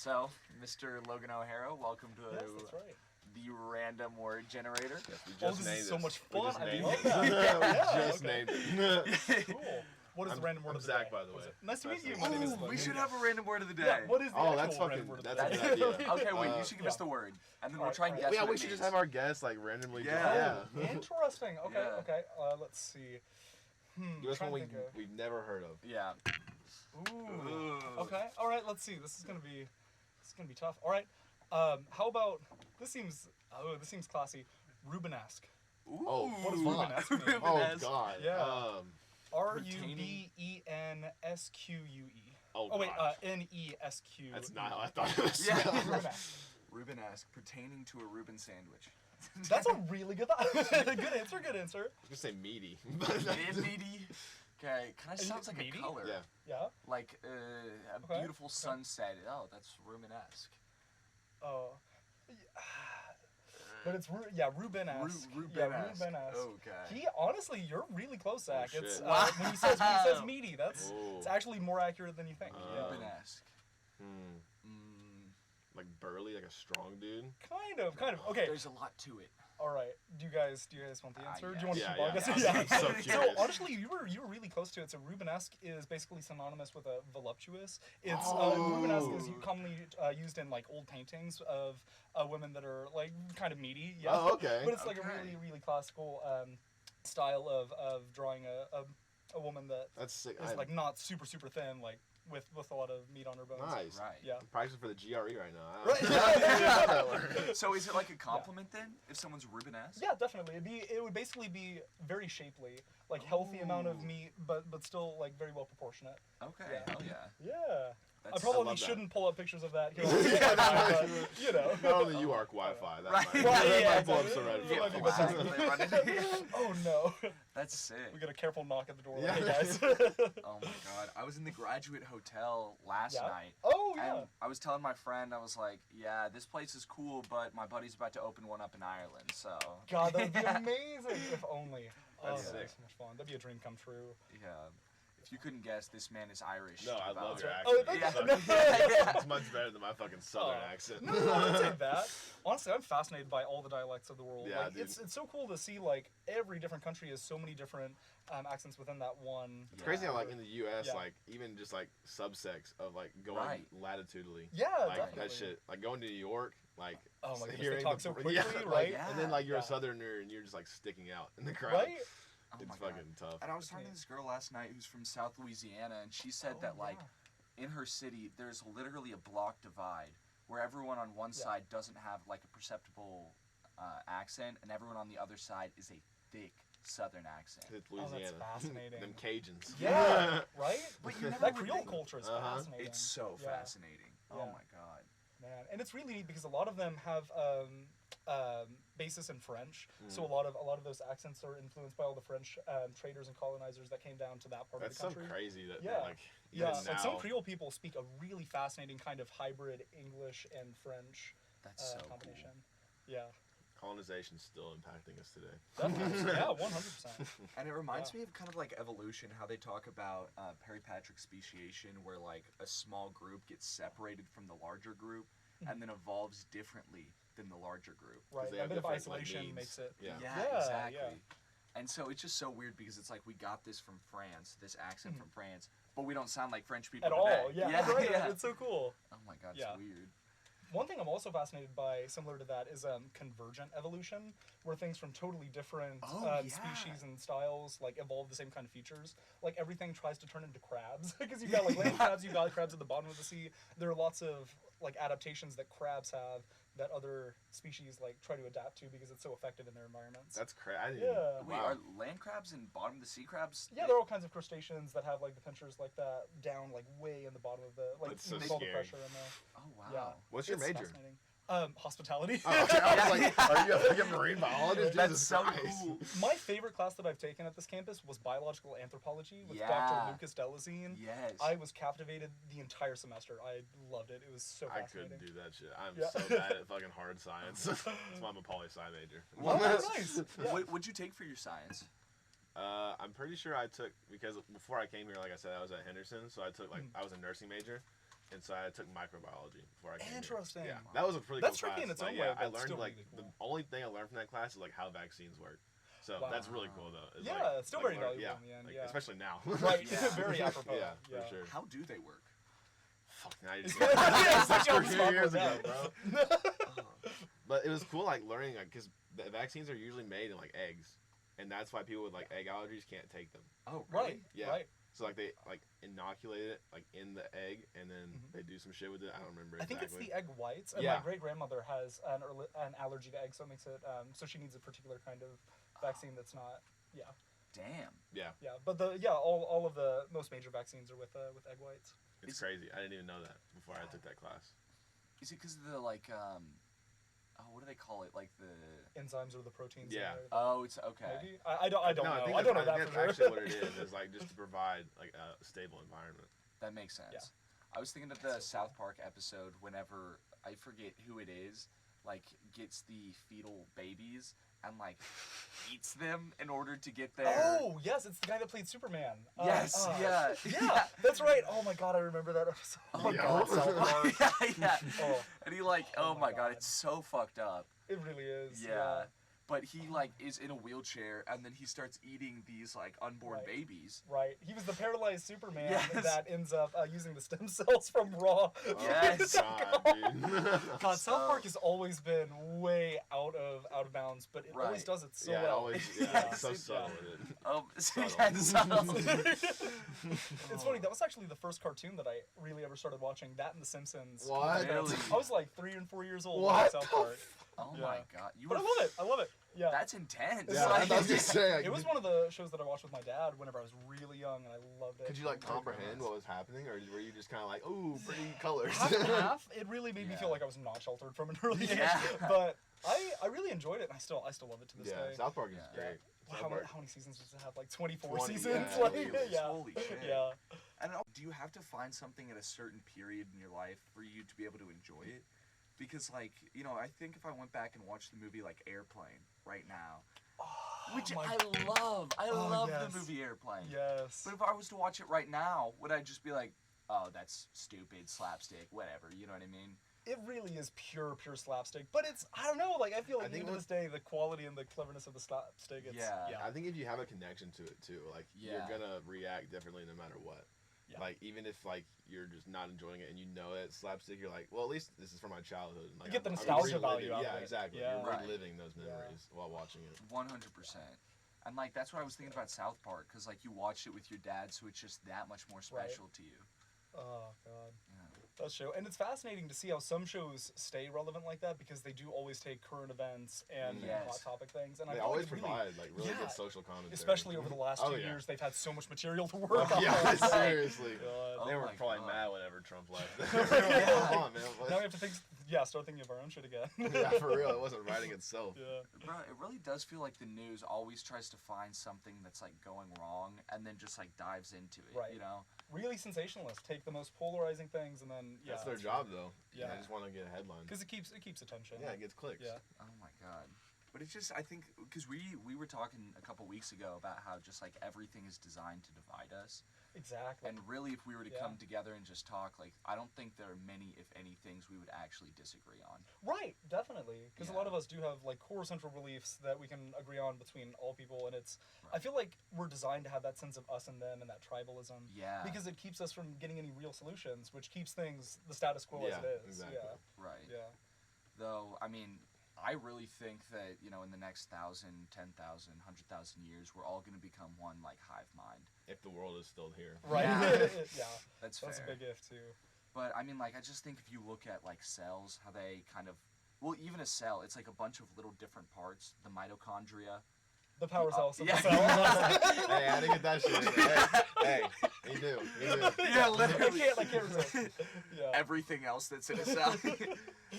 So, Mr. Logan O'Hara, welcome to that's right. the Random Word Generator. Yes, we just This named is so this. much We fun. just I named love it. that. We just named it. Cool. What is the random word I'm of the Zach, day? by the What is way. it? Nice to meet you. Ooh, My name is Logan. We should have a Random Word of the Day. Yeah, what is the Oh, actual that's random word fucking. of the That's day? a good idea. Okay, wait, you should give us the word, and then we'll try and guess Yeah, what we it should just means. have our guests like randomly. Yeah. Interesting. Okay, Yeah. okay. Let's see. Give us trying one to think of- we've never heard of. Yeah. Ooh. Okay. All right. Let's see. This is gonna be tough. All right. How about this? Seems classy. Rubenesque. Ooh. Oh, What does fuck. Rubenesque mean? Oh Rubenesque. God. Yeah. Pertaining- Rubenesque. Oh, Oh wait. gosh. Nesq. That's not how I thought it was. Yeah. Rubenesque. Rubenesque, pertaining to a Reuben sandwich. That's a really good good answer. Good answer. I was gonna say meaty. Meaty. Okay, kind of sounds like meaty? a color. Yeah. Yeah. Like a beautiful sunset. Oh, that's Rubenesque. Oh. But it's Rubenesque. Rubenesque. Yeah, Rubenesque. Okay. He honestly, you're really close, Zach. Oh, It's shit. when he says meaty, that's Ooh. it's actually more accurate than you think. Yeah. Rubenesque. Like burly, like a strong dude. Kind of. Okay. There's a lot to it. All right. Do you guys want the answer? yeah. Do you want to Yeah, keep on yeah. guessing? I'm so So curious. honestly, you were really close to it. So Rubenesque is basically synonymous with a voluptuous. It's Oh. Rubenesque is commonly used in like old paintings of women that are like kind of meaty. Yeah. Oh, okay. But it's like a Okay. really classical style of drawing a woman that That's sick. is like not super thin, like with a lot of meat on her bones. Nice. Right. Yeah. I'm practicing for the GRE right now. Right. So is it like a compliment then, if someone's Rubenesque? Yeah, definitely. It would basically be very shapely, like healthy amount of meat, but still like very well proportionate. Okay. Yeah. Hell yeah. Yeah. I That's- probably I love that. shouldn't pull up pictures of that here. But, you know. Not only you arc Wi-Fi. That Right. might, Right, that yeah, might pull up exactly. some red Yeah, flags. might be Flags that they run into. Oh no. That's sick. We got a careful knock at the door. Yeah. Hey guys. Oh my god. I was in the Graduate Hotel last Yeah? night. Oh yeah. And I was telling my friend, I was like, yeah, this place is cool, but my buddy's about to open one up in Ireland, so. God, that'd be amazing if only. Oh, That's that'd be sick. so much fun. That'd be a dream come true. Yeah. If you couldn't guess, this man is Irish. No, I love your Oh, accent. thank Yeah. It's much better than my fucking southern accent. No, I would take that. Honestly, I'm fascinated by all the dialects of the world. Yeah, like, dude. it's so cool to see like every different country has so many different accents within that one. It's crazy how like in the U.S. Yeah. like even just like subsects of like going Right. latitudinally. Yeah, like definitely. that shit. Like going to New York, like Oh my goodness, they hearing talk the- so quickly, yeah, like, right? Yeah. and then like you're Yeah. a southerner and you're just like sticking out in the crowd. Right? Oh It's my fucking God. tough. And I was talking to this girl last night who's from South Louisiana, and she said that, like, in her city, there's literally a block divide where everyone on one side doesn't have, like, a perceptible accent, and everyone on the other side is a thick Southern accent. It's Oh, that's Louisiana. fascinating. Them Cajuns. Yeah, right? But you never That would Creole think- culture is Uh-huh. fascinating. It's so Yeah. fascinating. Oh Yeah. my god. Man, and it's really neat because a lot of them have basis in French. Mm. So a lot of those accents are influenced by all the French traders and colonizers that came down to that part That's of the so country. crazy that Yeah, like yeah. even Like some now- Creole people speak a really fascinating kind of hybrid English and French That's so combination. Yeah, colonization's still impacting us today. definitely. Yeah, 100%. And it reminds Yeah. me of kind of like evolution, how they talk about peripatric speciation, where like a small group gets separated from the larger group and then evolves differently than the larger group. Right, they a have bit of different, like, isolation needs. makes it. Yeah. Yeah, Exactly. yeah. And so it's just so weird because it's like we got this from France, this accent from France, but we don't sound like French people At today. all, yeah, yeah, right. yeah. It's so cool. Oh my god, Yeah. it's weird. One thing I'm also fascinated by, similar to that, is convergent evolution, where things from totally different Oh, yeah. species and styles like evolve the same kind of features. Like everything tries to turn into crabs because you've got like land crabs, you've got crabs at the bottom of the sea. There are lots of like adaptations that crabs have that other species like try to adapt to because it's so effective in their environments. That's crazy. Yeah. Wait, Wow. are land crabs and bottom of the sea crabs? Yeah, there are all kinds of crustaceans that have like the pinchers like that down like way in the bottom of the like That's so with all the scary. pressure in there. Oh wow. Yeah. What's your It's major? fascinating. Hospitality. Oh, okay. I was like, are you like a marine biologist? That's Jesus so Christ. cool. My favorite class that I've taken at this campus was biological anthropology with Yeah. Dr. Lucas Delazine. Yes. I was captivated the entire semester. I loved it. It was so I fascinating. couldn't do that shit. I'm Yeah. so bad at fucking hard science. That's why I'm a poli-sci major. Well, Oh, nice. Yeah. What would you take for your science? I'm pretty sure I took, because before I came here, like I said, I was at Henderson, so I took like, I was a nursing major. and so I took microbiology before I came Interesting. here. Yeah, that was a pretty That's cool tricky in class. its own Like, way, yeah, I but learned still like really cool. the only thing I learned from that class is like how vaccines work. So Wow. that's really cool though. Is, Yeah, like, it's still like, very learn- valuable in the end, like, yeah. especially now. Right, Yeah. very apropos. Yeah, for sure. How do they work? Fuck, now you just Yeah, it's like for on the a few spot years with ago, that. bro. But it was cool, like learning, like, because the vaccines are usually made in like eggs, and that's why people with like egg allergies can't take them. Oh, Right, Yeah. right. So like they like inoculate it like in the egg, and then Mhm. they do some shit with it. I don't remember I think exactly. it's the egg whites, and Yeah. my great grandmother has an allergy to eggs, so it makes it so she needs a particular kind of vaccine that's not. Yeah, Damn. Yeah, yeah, but all of the most major vaccines are with egg whites. it's crazy. I didn't even know that before I took that class. Is it because of the like what do they call it? Like the Enzymes or the proteins. Yeah. In there. oh, it's okay. Maybe I don't know. I think I don't know that's that for sure. actually what it is. Is like just to provide like a stable environment. That makes sense. Yeah. I was thinking of the South Park episode whenever I forget who it is, like gets the fetal babies and like eats them in order to get their. Oh yes, it's the guy that played Superman. Yes. Yeah. Yeah, that's right. Oh my god, I remember that episode. Oh my yeah. god, South Park. yeah. Oh, And he like, Oh oh my my god, God. it's so fucked up. it really is. Yeah. But he like is in a wheelchair and then he starts eating these like unborn Right. babies. Right. He was the paralyzed Superman Yes. that ends up using the stem cells from Raw. Yes. Oh, God, dude. God, South Park has always been way out of bounds, but it always Right. does it so yeah, well. always. Yeah, Yeah. it's so It's- subtle with it. So, Subtle. yeah, subtle. It's funny, that was actually the first cartoon that I really ever started watching, that and The Simpsons. What? Really? I was like 3 and 4 years old What when South the Park. Oh Yeah. my god. You But were I love it. I love it. Yeah. That's intense. It's Yeah, like- I was just saying. Like, It was one of the shows that I watched with my dad whenever I was really young, and I loved it. could you like comprehend what was happening, or were you just kind of like, ooh, pretty colors? Half and half. It really made me Yeah. feel like I was not sheltered from an early age. Yeah. But I really enjoyed it, and I still love it to this Yeah, day. South Park is Yeah. great. Wow, South Park. how many seasons does it have? Like 24 20, seasons? yeah, like, really. yeah. Holy shit. Yeah. I don't know. Do you have to find something at a certain period in your life for you to be able to enjoy it? Because, like, you know, I think if I went back and watched the movie, like, Airplane right now, which my- I love. I Oh, love yes. the movie Airplane. Yes. But if I was to watch it right now, would I just be like, oh, that's stupid, slapstick, whatever, you know what I mean? It really is pure slapstick. But it's, I don't know, like, I feel like I think even to what- this day, the quality and the cleverness of the slapstick, it's, Yeah. I think if you have a connection to it too, like Yeah. you're gonna react differently no matter what. Yeah. Like even if like you're just not enjoying it and you know it's slapstick, you're like, well, at least this is from my childhood. And, like, You get the I'm nostalgia reliving- value out of Yeah, it. exactly. Yeah. You're Right. reliving those Yeah. memories while watching it. 100%. And, like, that's what I was thinking about South Park, because, like, you watched it with your dad, so it's just that much more special to you. Oh, God. Yeah. That's true. And it's fascinating to see how some shows stay relevant like that because they do always take current events and Yes. hot topic things. And I They feel always like it provide like really yeah, good social commentary. especially over the last Oh, 2 yeah. years, they've had so much material to work on. Yeah, It's like, seriously. God. They Oh were my probably God. mad whenever Trump left. Yeah. Come on, man. Now we have to think, start thinking of our own shit again. Yeah, for real. It wasn't writing itself. Yeah. Bro, it really does feel like the news always tries to find something that's, like, going wrong and then just, like, dives into it, Right. you know? Really sensationalist. Take the most polarizing things and then, yeah. That's their job, though. Yeah. They just want to get a headline. Because it keeps attention. Yeah, it gets clicks. Yeah. Oh my god. But it's just, I think, because we were talking a couple weeks ago about how just, like, everything is designed to divide us. Exactly. And really, if we were to Yeah. come together and just talk, like, I don't think there are many, if any, things we would actually disagree on. Right, definitely. Because a Yeah. lot of us do have like core central beliefs that we can agree on between all people, and it's. I Right. feel like we're designed to have that sense of us and them and that tribalism. Yeah. Because it keeps us from getting any real solutions, which keeps things the status quo Yeah, as it is. exactly. Right. Yeah. Though, I mean, I really think that, you know, in the next 1,000, 10,000, 100,000 years, we're all going to become one, like, hive mind. If the world is still here. Right. Yeah. Yeah. That's That's fair. a big if too. But, I mean, like, I just think if you look at, like, cells, how they kind of... Well, even a cell, it's like a bunch of little different parts. The mitochondria. The powerhouse of yeah. the cell. Hey, I didn't get that shit. Hey, he knew. Yeah, I literally. can't resist. Yeah. Everything else that's in a cell.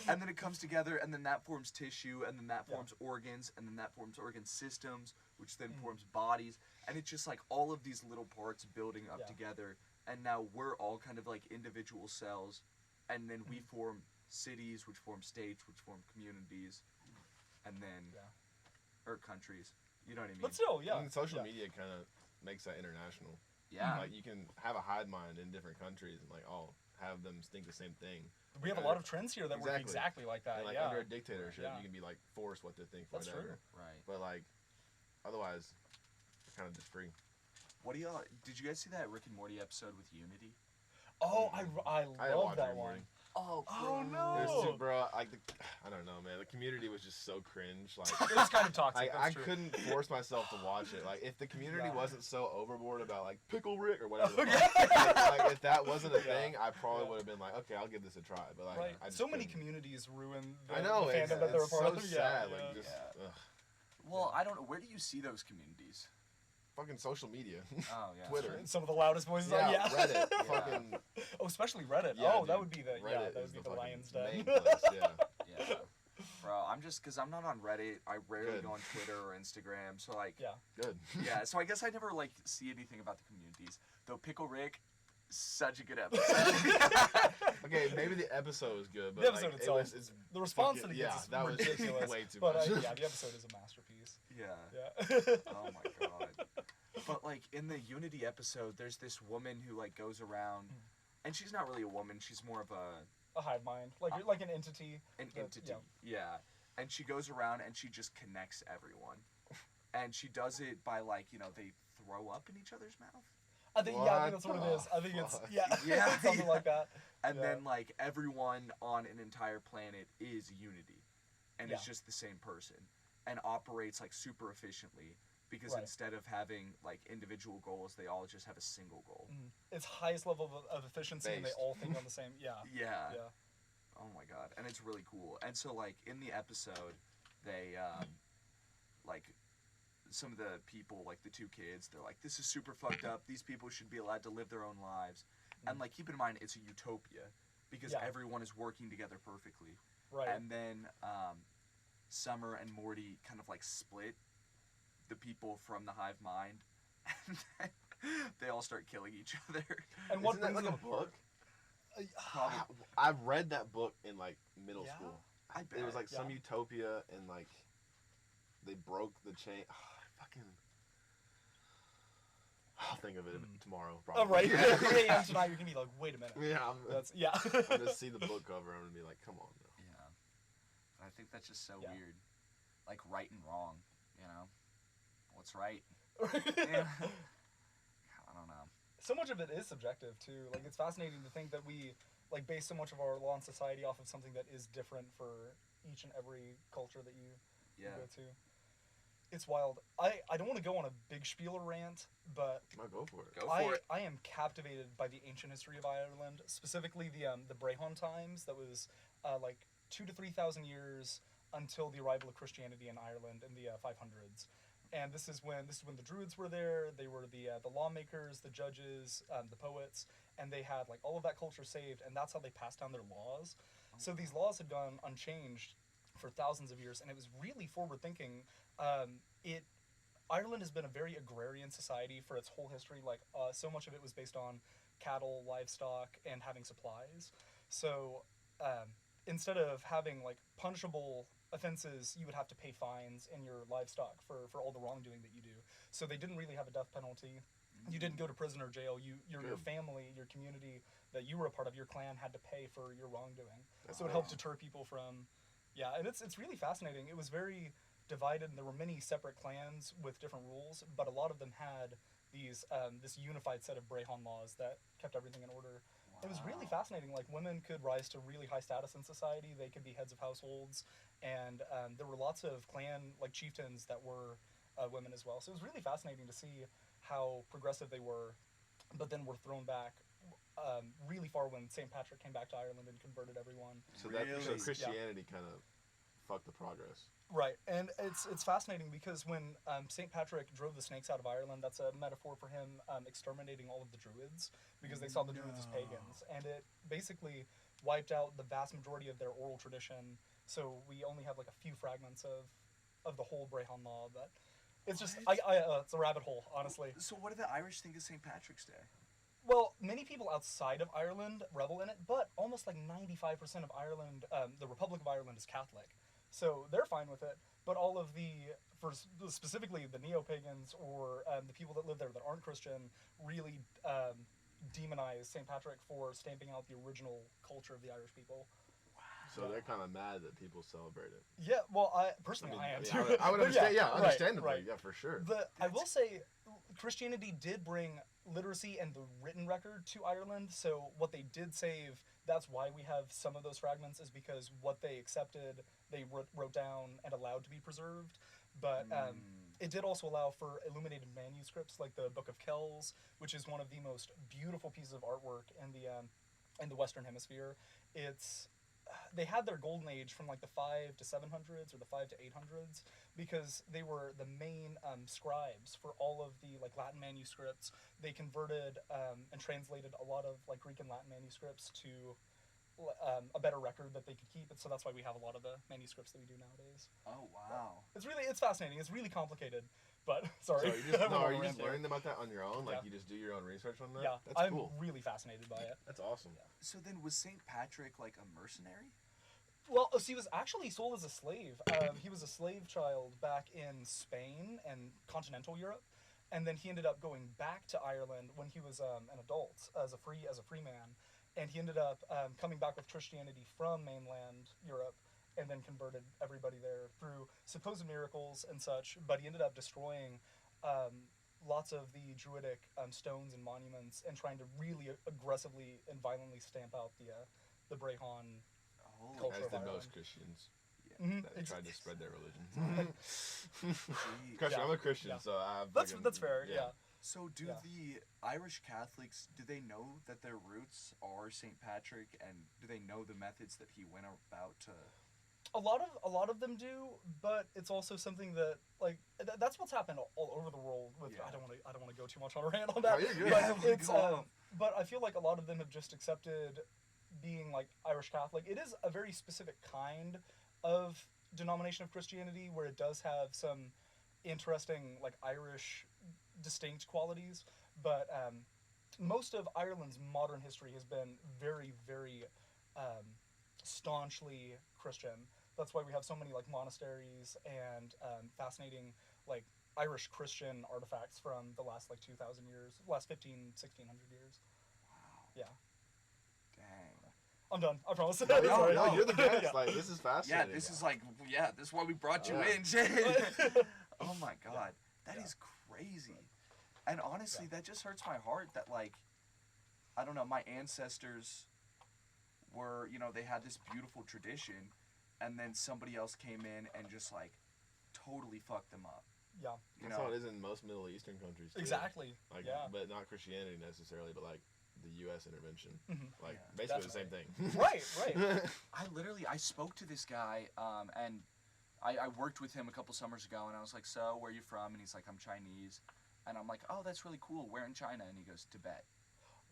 And then it comes together, and then that forms tissue, and then that Yeah. forms organs, and then that forms organ systems, which then Mhm. forms bodies. And it's just like all of these little parts building up Yeah. together. And now we're all kind of like individual cells, and then we form cities, which form states, which form communities, and then Yeah. or countries. You know what I mean? But still, yeah. And social yeah. media kind of makes that international. Yeah. Like you can have a hive mind in different countries and like all have them think the same thing. We have a lot of trends here that work exactly like that. And like yeah. under a dictatorship, Yeah. you can be like forced what to think. That's whatever. true. Right. But like, otherwise, kind of just free. What do y'all? Did you guys see that Rick and Morty episode with Unity? Oh, I didn't love watch that Rick and one. Morty. Oh, Oh, It no. was too, bro. Like, I don't know, man. The community was just so cringe. Like, It was kind of toxic. I That's true. couldn't force myself to watch it. Like, if the community Yeah. wasn't so overboard about like Pickle Rick or whatever, Okay. like if that wasn't a Yeah. thing, I probably Yeah. would have been like, okay, I'll give this a try. But like, Right. I just So many couldn't. communities ruin the, I know, the it's, fandom that they're a it's part so of. sad. Yeah, Like, yeah. just Yeah. ugh. Well, I don't know. Where do you see those communities? Fucking social media. Oh, yeah. Twitter. Some of the loudest voices Yeah, on yeah. Reddit. Yeah. Fucking Oh, especially Reddit. yeah, oh, dude. that would be the Reddit that is would be the fucking lion's main den. place, yeah. Yeah. Bro, because I'm not on Reddit. I rarely Good. go on Twitter or Instagram. So, like, Yeah. Good. yeah. So I guess I never, like, see anything about the communities. Though Pickle Rick, such a good episode. Okay, maybe the episode was good, but The episode like, itself, it's the response fucking- that he yeah, gets is that was ridiculous. way too but much. yeah, the episode is a masterpiece. Yeah. Yeah. Oh my god. But like in the Unity episode, there's this woman who like goes around, and she's not really a woman. She's more of A hive mind, like an entity. an that- entity. Yeah. And she goes around and she just connects everyone, and she does it by like they throw up in each other's mouth, I think I think that's what it is. I think it's Fuck. Yeah. something like that. and Yeah. then like everyone on an entire planet is Unity, and it's Yeah. just the same person, and operates like super efficiently. Because Right. instead of having like individual goals, they all just have a single goal. It's highest level of efficiency, and they Based. all think on the same. Yeah. Yeah. Yeah. Oh my god, and it's really cool. And so like in the episode, they like some of the people, like the two kids, they're like, "This is super fucked up. These people should be allowed to live their own lives." And like keep in mind, it's a utopia because Yeah. everyone is working together perfectly. Right. And then Summer and Morty kind of like split the people from the hive mind, and then they all start killing each other. And what Isn't that brings like a them book? Probably, I've read that book in like middle Yeah? school. I bet. It was like some Yeah. utopia and like they broke the chain. Fucking. I'll think of it tomorrow. Probably. Oh right. 3 a.m. tonight, you're gonna be like, wait a minute. Yeah, Yeah. I'm gonna see the book cover. I'm gonna be like, come on. Bro. Yeah. I think that's just so Yeah. weird. Like right and wrong, What's right? Yeah. I don't know. So much of it is subjective too. Like it's fascinating to think that we like base so much of our law and society off of something that is different for each and every culture that you Yeah. go to. It's wild. I don't want to go on a big spiel or rant, but No, go for it. Go for it. I am captivated by the ancient history of Ireland, specifically the Brehon times. That was like 2,000 to 3,000 years until the arrival of Christianity in Ireland in the 500s. And this is when the Druids were there. They were the lawmakers, the judges, the poets, and they had like all of that culture saved, and that's how they passed down their laws. So these laws had gone unchanged for thousands of years, and it was really forward thinking. Ireland has been a very agrarian society for its whole history. Like so much of it was based on cattle, livestock, and having supplies. So instead of having like punishable offenses, you would have to pay fines in your livestock for all the wrongdoing that you do. So they didn't really have a death penalty. You didn't go to prison or jail. Your Good. family, your community that you were a part of, your clan had to pay for your wrongdoing. That's So it helped nice. deter people from, and it's really fascinating. It was very divided, and there were many separate clans with different rules, but a lot of them had these this unified set of Brehon laws that kept everything in order. It was really fascinating. Like women could rise to really high status in society. They could be heads of households, and there were lots of clan like chieftains that were women as well. So it was really fascinating to see how progressive they were, but then were thrown back really far when St. Patrick came back to Ireland and converted everyone. So Really? so Christianity kind of fucked the progress. Right, and it's fascinating because when St. Patrick drove the snakes out of Ireland, that's a metaphor for him exterminating all of the Druids because they saw the Druids as pagans, and it basically wiped out the vast majority of their oral tradition. So we only have like a few fragments of the whole Brehon law, but it's just it's a rabbit hole, honestly. So what do the Irish think of St. Patrick's Day? Well, many people outside of Ireland revel in it, but almost like 95% of Ireland, the Republic of Ireland, is Catholic. So they're fine with it, but all of specifically the neo-pagans or the people that live there that aren't Christian really demonize St. Patrick for stamping out the original culture of the Irish people. So they're kind of mad that people celebrate it. Yeah, well, I personally I am too. I would But understand. Yeah, right, understandably. right. Yeah, for sure. I will say, Christianity did bring literacy and the written record to Ireland. So what they did save, that's why we have some of those fragments, is because what they accepted, they wrote down and allowed to be preserved. But it did also allow for illuminated manuscripts, like the Book of Kells, which is one of the most beautiful pieces of artwork in the Western Hemisphere. They had their golden age from like the 5 to 700s or the 5 to 800s because they were the main scribes for all of the like Latin manuscripts. They converted and translated a lot of like Greek and Latin manuscripts to a better record that they could keep, and so that's why we have a lot of the manuscripts that we do nowadays. Oh wow! It's fascinating. It's really complicated, but sorry. So are you just learning about that on your own? Like you just do your own research on that? Yeah, That's cool. I'm really fascinated by it. That's awesome. Yeah. So then, was Saint Patrick like a mercenary? Well, so he was actually sold as a slave. He was a slave child back in Spain and continental Europe, and then he ended up going back to Ireland when he was an adult as a free man, and he ended up coming back with Christianity from mainland Europe, and then converted everybody there through supposed miracles and such. But he ended up destroying lots of the Druidic stones and monuments and trying to really aggressively and violently stamp out the Brehon. Culture As of did Ireland. most Christians Mm-hmm. that tried to spread their religion. Christian, Yeah. I'm a Christian, Yeah. so I have. That's fair. Yeah. So do the Irish Catholics, do they know that their roots are Saint Patrick, and do they know the methods that he went about to? A lot of them do, but it's also something that like that's what's happened all over the world. With Yeah. I don't want to go too much on a rant on that. No, you're good. But Yeah, it's go on. but I feel like a lot of them have just accepted being like Irish Catholic. It is a very specific kind of denomination of Christianity where it does have some interesting like Irish distinct qualities, but most of Ireland's modern history has been very, very staunchly Christian. That's why we have so many like monasteries and fascinating like Irish Christian artifacts from the last like 2,000 years, last 1,600 years. Wow. Yeah. Dang. I'm done. I promise. No, Sorry. no, you're the guest. Yeah. Like this is Yeah, fascinating. this is like, this is why we brought you Yeah. in, Jay. Oh my God, that is crazy. And honestly, that just hurts my heart that like, I don't know, my ancestors were, they had this beautiful tradition, and then somebody else came in and just like totally fucked them up. Yeah. That's how it is in most Middle Eastern countries too. Exactly. Like, yeah. but not Christianity necessarily, but like the U.S. intervention. Mhm. Like Yeah, basically the same thing. Right. I spoke to this guy, and I worked with him a couple summers ago, and I was like, so, where are you from? And he's like, I'm Chinese. And I'm like, oh, that's really cool. Where in China? And he goes, Tibet.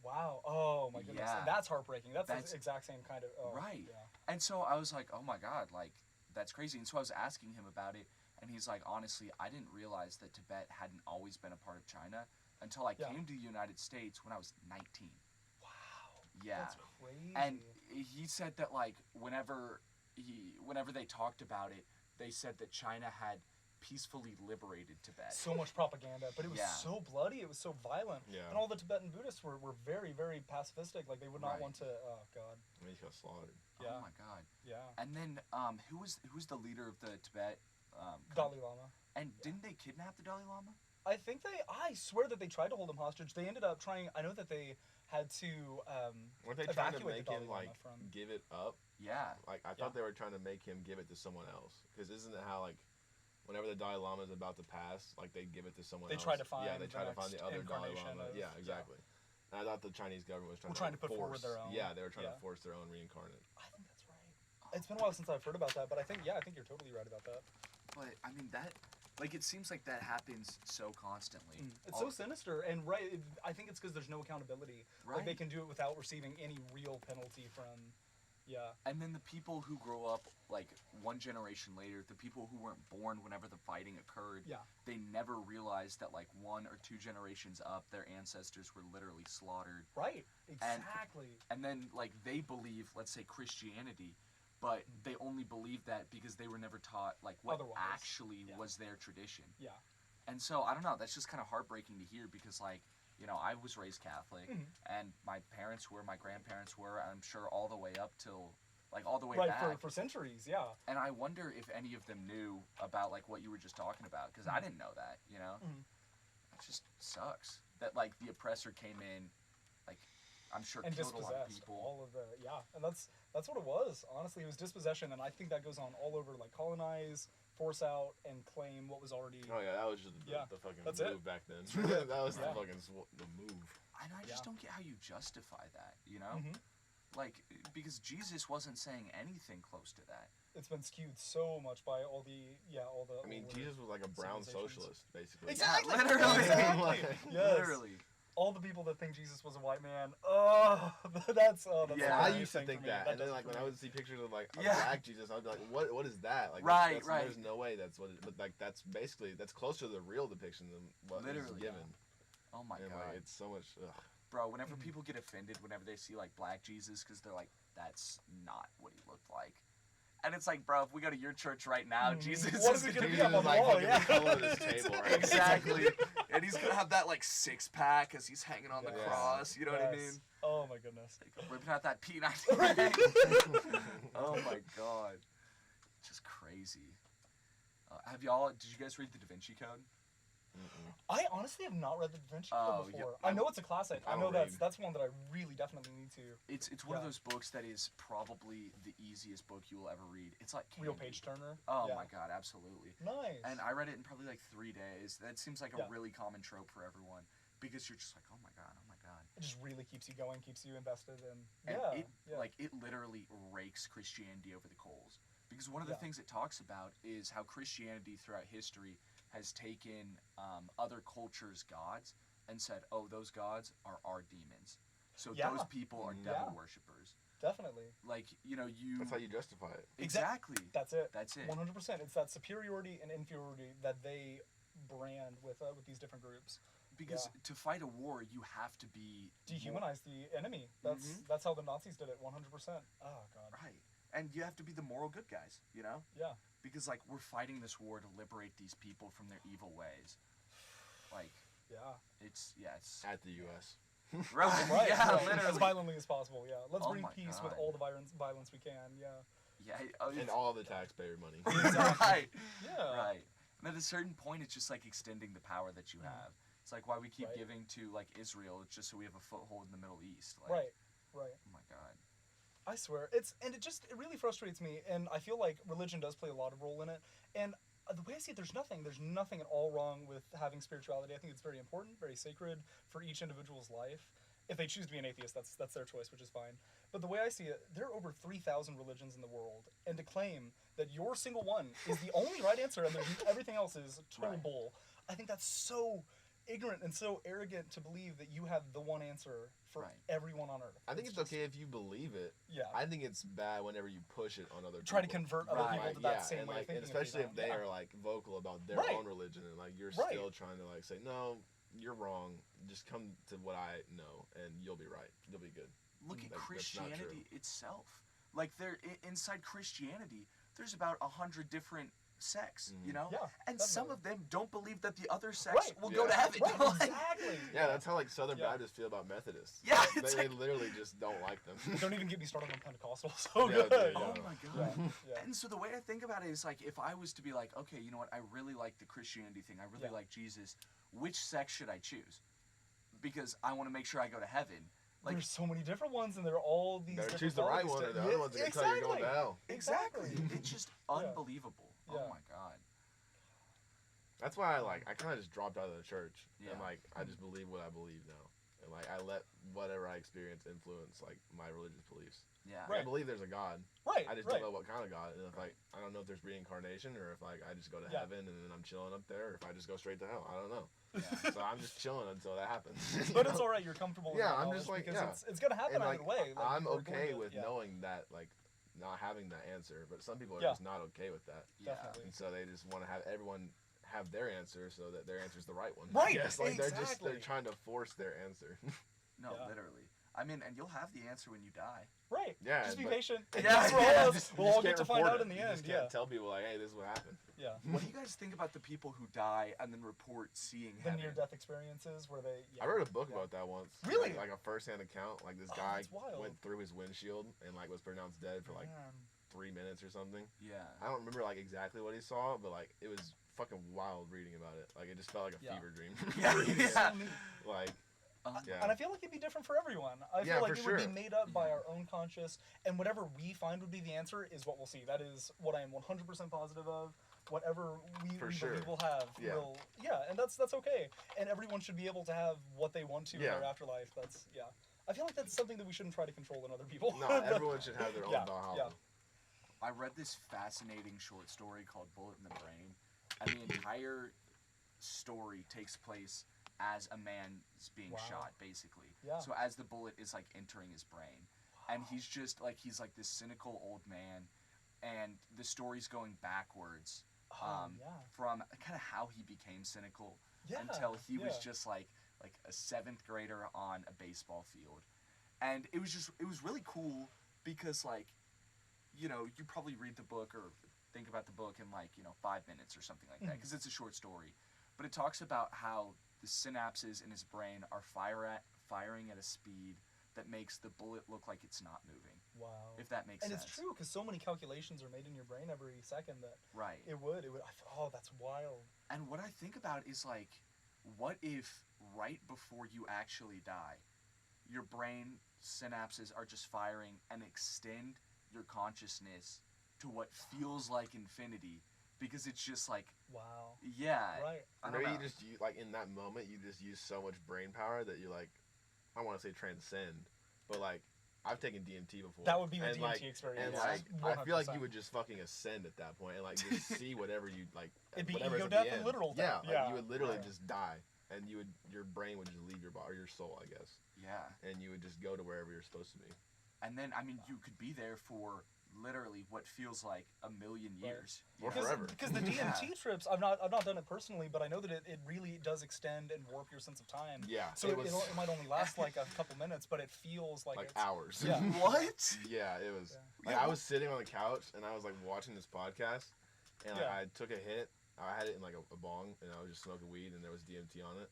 Wow. Oh my goodness. Yeah. That's heartbreaking. That's That's- the exact same kind of. Oh, Right. Yeah. And so I was like, oh my God, like, that's crazy. And so I was asking him about it, and he's like, honestly, I didn't realize that Tibet hadn't always been a part of China until I Yeah. came to the United States when I was 19. Wow. Yeah. That's crazy. And he said that like whenever they talked about it, they said that China had peacefully liberated Tibet. so much propaganda, but it was Yeah. so bloody. It was so violent. Yeah. And all the Tibetan Buddhists were very, very pacifistic. Like they would not Right. want to. Oh God. I mean, he got slaughtered. Yeah. Oh my God. Yeah. And then who was the leader of the Tibet? Dalai Lama. And didn't they kidnap the Dalai Lama? I swear that they tried to hold him hostage. They ended up trying. I know that they had to Weren't they trying to evacuate make the him Dalai like Lama from. give it up? Yeah. Like I thought they were trying to make him give it to someone else. Because isn't it how like whenever the Dalai Lama is about to pass, like they give it to someone They else? try to find Yeah, they the try to find the next other Dalai incarnation Lama. of- Yeah, exactly. And I thought the Chinese government was trying, We're trying to put force, forward their own. Yeah, they were trying Yeah. to force their own reincarnate. I think that's right. It's been a while since I've heard about that, but I think you're totally right about that. But I mean that, like, it seems like that happens so constantly. It's so sinister, and I think it's because there's no accountability. Right. Like they can do it without receiving any real penalty from. Yeah. And then the people who grow up like one generation later, the people who weren't born whenever the fighting occurred, Yeah. they never realized that like 1 or 2 generations up, their ancestors were literally slaughtered. Right. Exactly. And then like they believe, let's say, Christianity, but they only believe that because they were never taught like what Otherwise. actually Yeah. was their tradition. Yeah. And so I don't know, that's just kind of heartbreaking to hear because like I was raised Catholic, and my parents were, my grandparents were, I'm sure all the way up till, like, all the way back. For centuries, yeah. And I wonder if any of them knew about, like, what you were just talking about, because I didn't know that, It just sucks that, like, the oppressor came in, like, I'm sure And killed a lot of dispossessed people. all of the, and that's what it was. Honestly, it was dispossession, and I think that goes on all over, like, colonize, force out, and claim what was already... Oh yeah, that was just the fucking that's move it. back then. That was the fucking the move. And I just don't get how you justify that, Mm-hmm. Like, because Jesus wasn't saying anything close to that. It's been skewed so much by all the I mean, Jesus was like a brown civilizations. socialist, basically. Exactly. Yeah, literally. Exactly. Yes. Literally. All the people that think Jesus was a white man, that's Yeah, I a used to thing think for me. that, and then does like it when for I me. would see pictures of like a Yeah. black Jesus, I'd be like, what is that? Like, Right, that's, right. There's no way that's what. But like that's closer to the real depiction than what Literally, is given. Oh my And God. like it's so much. Ugh. Bro, whenever people get offended whenever they see, like, black Jesus, because they're like, that's not what he looked like. And it's like, bro, if we go to your church right now, Jesus What is is it gonna gonna be be on the like wall? fucking Yeah. full of his table, right? Exactly. And he's gonna have that, like, six-pack as he's hanging on the Yes. cross, you know what I mean? Oh my goodness. Like, ripping out that peanut. Oh my God. Just crazy. Did you guys read the Da Vinci Code? I honestly have not read the Da Vinci Oh, Code yeah. before. I know it's a classic. I I know don't read. that's one that I really definitely need to. It's one of Yeah. those books that is probably the easiest book you will ever read. It's like Real candy. page turner. Oh Yeah. my God, absolutely. Nice. And I read it in probably like 3 days. That seems like a Yeah. really common trope for everyone because you're just like, oh my God. It just really keeps you going, keeps you invested in. And Yeah. it literally rakes Christianity over the coals. Because one of the Yeah. things it talks about is how Christianity throughout history has taken other cultures' gods and said, oh, those gods are our demons. So Yeah. those people are devil worshippers. Definitely. Like, That's how you justify it. Exactly. That's it. That's it. 100%. It's that superiority and inferiority that they brand with these different groups. Because to fight a war, you have to be Dehumanize the enemy. That's how the Nazis did it. 100%. Oh God. Right. And you have to be the moral good guys, Yeah. Because, like, we're fighting this war to liberate these people from their evil ways. Like, Yeah. it's At the U.S. right, Right. yeah, right. literally. As violently as possible. Yeah. Let's Oh bring my peace with God. all the violence we can. Yeah. Yeah, And all the taxpayer money. right, Yeah. right. And at a certain point, it's just like extending the power that you have. It's like why we keep Right. giving to, like, Israel. It's just so we have a foothold in the Middle East. Like, Right. Oh my God. I swear, it really frustrates me, and I feel like religion does play a lot of role in it. And the way I see it, there's nothing at all wrong with having spirituality. I think it's very important, very sacred for each individual's life. If they choose to be an atheist, that's their choice, which is fine. But the way I see it, there are over 3,000 religions in the world, and to claim that your single one is the only right answer and everything else is total Right. bull, I think that's so ignorant and so arrogant to believe that you have the one answer for Right. everyone on earth. I think it's okay if you believe it. Yeah. I think it's bad whenever you push it on other Try to people. convert other Right. people to that Yeah, same and way like, of thinking. and especially of if they you. are like vocal about their Right. own religion and like you're Right. still trying to like say no, you're wrong. Just come to what I know and you'll be right. You'll be good. Look at That's not true. Christianity itself. Like, inside Christianity, there's about 100 different sects, Yeah, and some definitely. of them don't believe that the other sects Right. will go to Yeah. heaven. Right, Like, exactly. Yeah, that's how like Southern Yeah. Baptists feel about Methodists. Yeah, Like, it's they like- literally just don't like them. Don't even get me started on Pentecostal. So Yeah, good. dude, oh yeah. my God. Yeah, yeah. And so the way I think about it is like, if I was to be like, okay, you know what, I really like the Christianity thing, I really Yeah. like Jesus, which sect should I choose? Because I want to make sure I go to heaven. Like, There's so many different ones, and they're all these. Better different choose the right qualities one to- or the other one's gonna tell you you're going to hell. exactly. It's just unbelievable. Yeah. Oh my God. That's why I kind of just dropped out of the church Yeah. and like I just believe what I believe now, and like I let whatever I experience influence like my religious beliefs. Yeah. Like, I believe there's a God. Right. I just right. don't know what kind of God, and if like I don't know if there's reincarnation or if like I just go to Yeah. heaven and then I'm chilling up there, or if I just go straight to hell. I don't know. Yeah. So I'm just chilling until that happens. But it's all right. You're comfortable. With Yeah, that I'm knowledge just like, because yeah. it's gonna happen And like either way. Like, I'm we're okay going to- with yeah, knowing that like not having that answer, but some people are Yeah. just not okay with that, Yeah. Definitely. and so they just want to have everyone have their answer so that their answer is the right one. Right, Yes, like they're exactly. trying to force their answer. No, Yeah. literally. I mean, and you'll have the answer when you die. Right. Yeah, Just be but- patient. Yeah, That's for all yeah, of us. We'll all get to find out in the You end. just Yeah. can't tell people like, hey, this is what happened. Yeah. What do you guys think about the people who die and then report seeing The heaven? near-death experiences where they. Yeah. I wrote a book Yeah. about that once. Really? Like a first-hand account. Like this Oh, guy that's wild. went through his windshield and like was pronounced dead for like Man. 3 minutes or something. Yeah. I don't remember like exactly what he saw, but like it was fucking wild reading about it. Like it just felt like a Yeah. fever dream. Yeah, It's yeah. so neat. Like yeah. And I feel like it'd be different for everyone. I Yeah, feel like for it would be sure. made up by Yeah. our own conscious, and whatever we find would be the answer is what we'll see. That is what I am 100% positive of. Whatever we For believe sure. we'll have, Yeah. will, yeah, and that's okay. And everyone should be able to have what they want to in Yeah. their afterlife. That's, yeah. I feel like that's something that we shouldn't try to control in other people. No, But- everyone should have their own Yeah, Valhalla. yeah. I read this fascinating short story called Bullet in the Brain, and the entire story takes place as a man is being Wow. shot, basically. Yeah. So as the bullet is like entering his brain, and he's just like he's like this cynical old man, and the story's going backwards yeah. from kind of how he became cynical Yeah, until he was yeah. just like a 7th grader on a baseball field, and it was really cool because like, you know, you probably read the book or think about the book in like, you know, 5 minutes or something like that, because it's a short story, but it talks about how the synapses in his brain are firing at a speed that makes the bullet look like it's not moving, Wow. if that makes And sense. it's true, because so many calculations are made in your brain every second that Right. it would. Oh, that's wild. And what I think about is like, what if right before you actually die, your brain synapses are just firing and extend your consciousness to what feels like infinity, because it's just like, Wow. yeah, Right. I don't Maybe know. you just like in that moment you just use so much brain power that you like, I want to say transcend, but like I've taken DMT before. That would be the and, DMT like, experience. And Yeah. like I feel like 100%. you would just fucking ascend at that point and like just see whatever you like. It'd be whatever's ego at the death and end. literal Yeah, death. like Yeah. you would literally Right. just die, and your brain would just leave your body, or your soul, I guess, Yeah. and you would just go to wherever you're supposed to be. And then, I mean, you could be there for literally what feels like a million Right. years. you Or know? forever. Because the DMT trips, I've not done it personally, but I know that it really does extend and warp your sense of time. Yeah, So it might only last like a couple minutes, but it feels like it's hours. Yeah. What? Yeah, it was. Yeah. Like, I was sitting on the couch and I was like watching this podcast, and like, Yeah. I took a hit. I had it in like a bong, and I was just smoking weed, and there was DMT on it.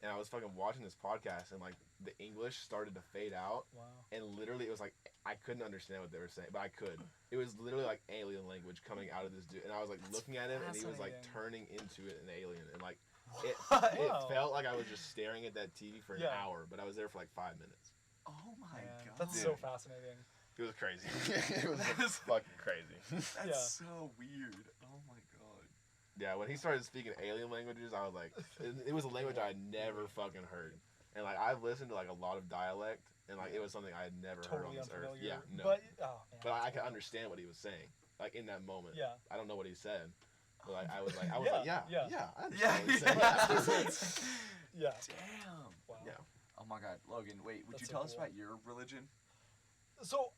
And I was fucking watching this podcast, and like the English started to fade out, wow. and literally it was like I couldn't understand what they were saying, but I could. It was literally like alien language coming out of this dude, and I was like looking at him, and he was like fascinating. turning into an alien, and like it Wow. felt like I was just staring at that TV for an Yeah. hour, but I was there for like 5 minutes. Oh my Man, god. that's so fascinating. It was crazy. It was That is- fucking crazy. That's Yeah. so weird. Oh my god. Yeah, when he started speaking alien languages, I was like, it was a language I had never fucking heard. And like I've listened to like a lot of dialect, and like it was something I had never heard on Totally this earth. unfamiliar. Yeah, no. But oh man. But I could understand what he was saying, like in that moment. Yeah. I don't know what he said, but like I was like, I Yeah, understand Yeah. what he said. Yeah. Damn. Wow. Yeah. Oh my god. Logan, wait, would That's you so tell us cool. about your religion? So,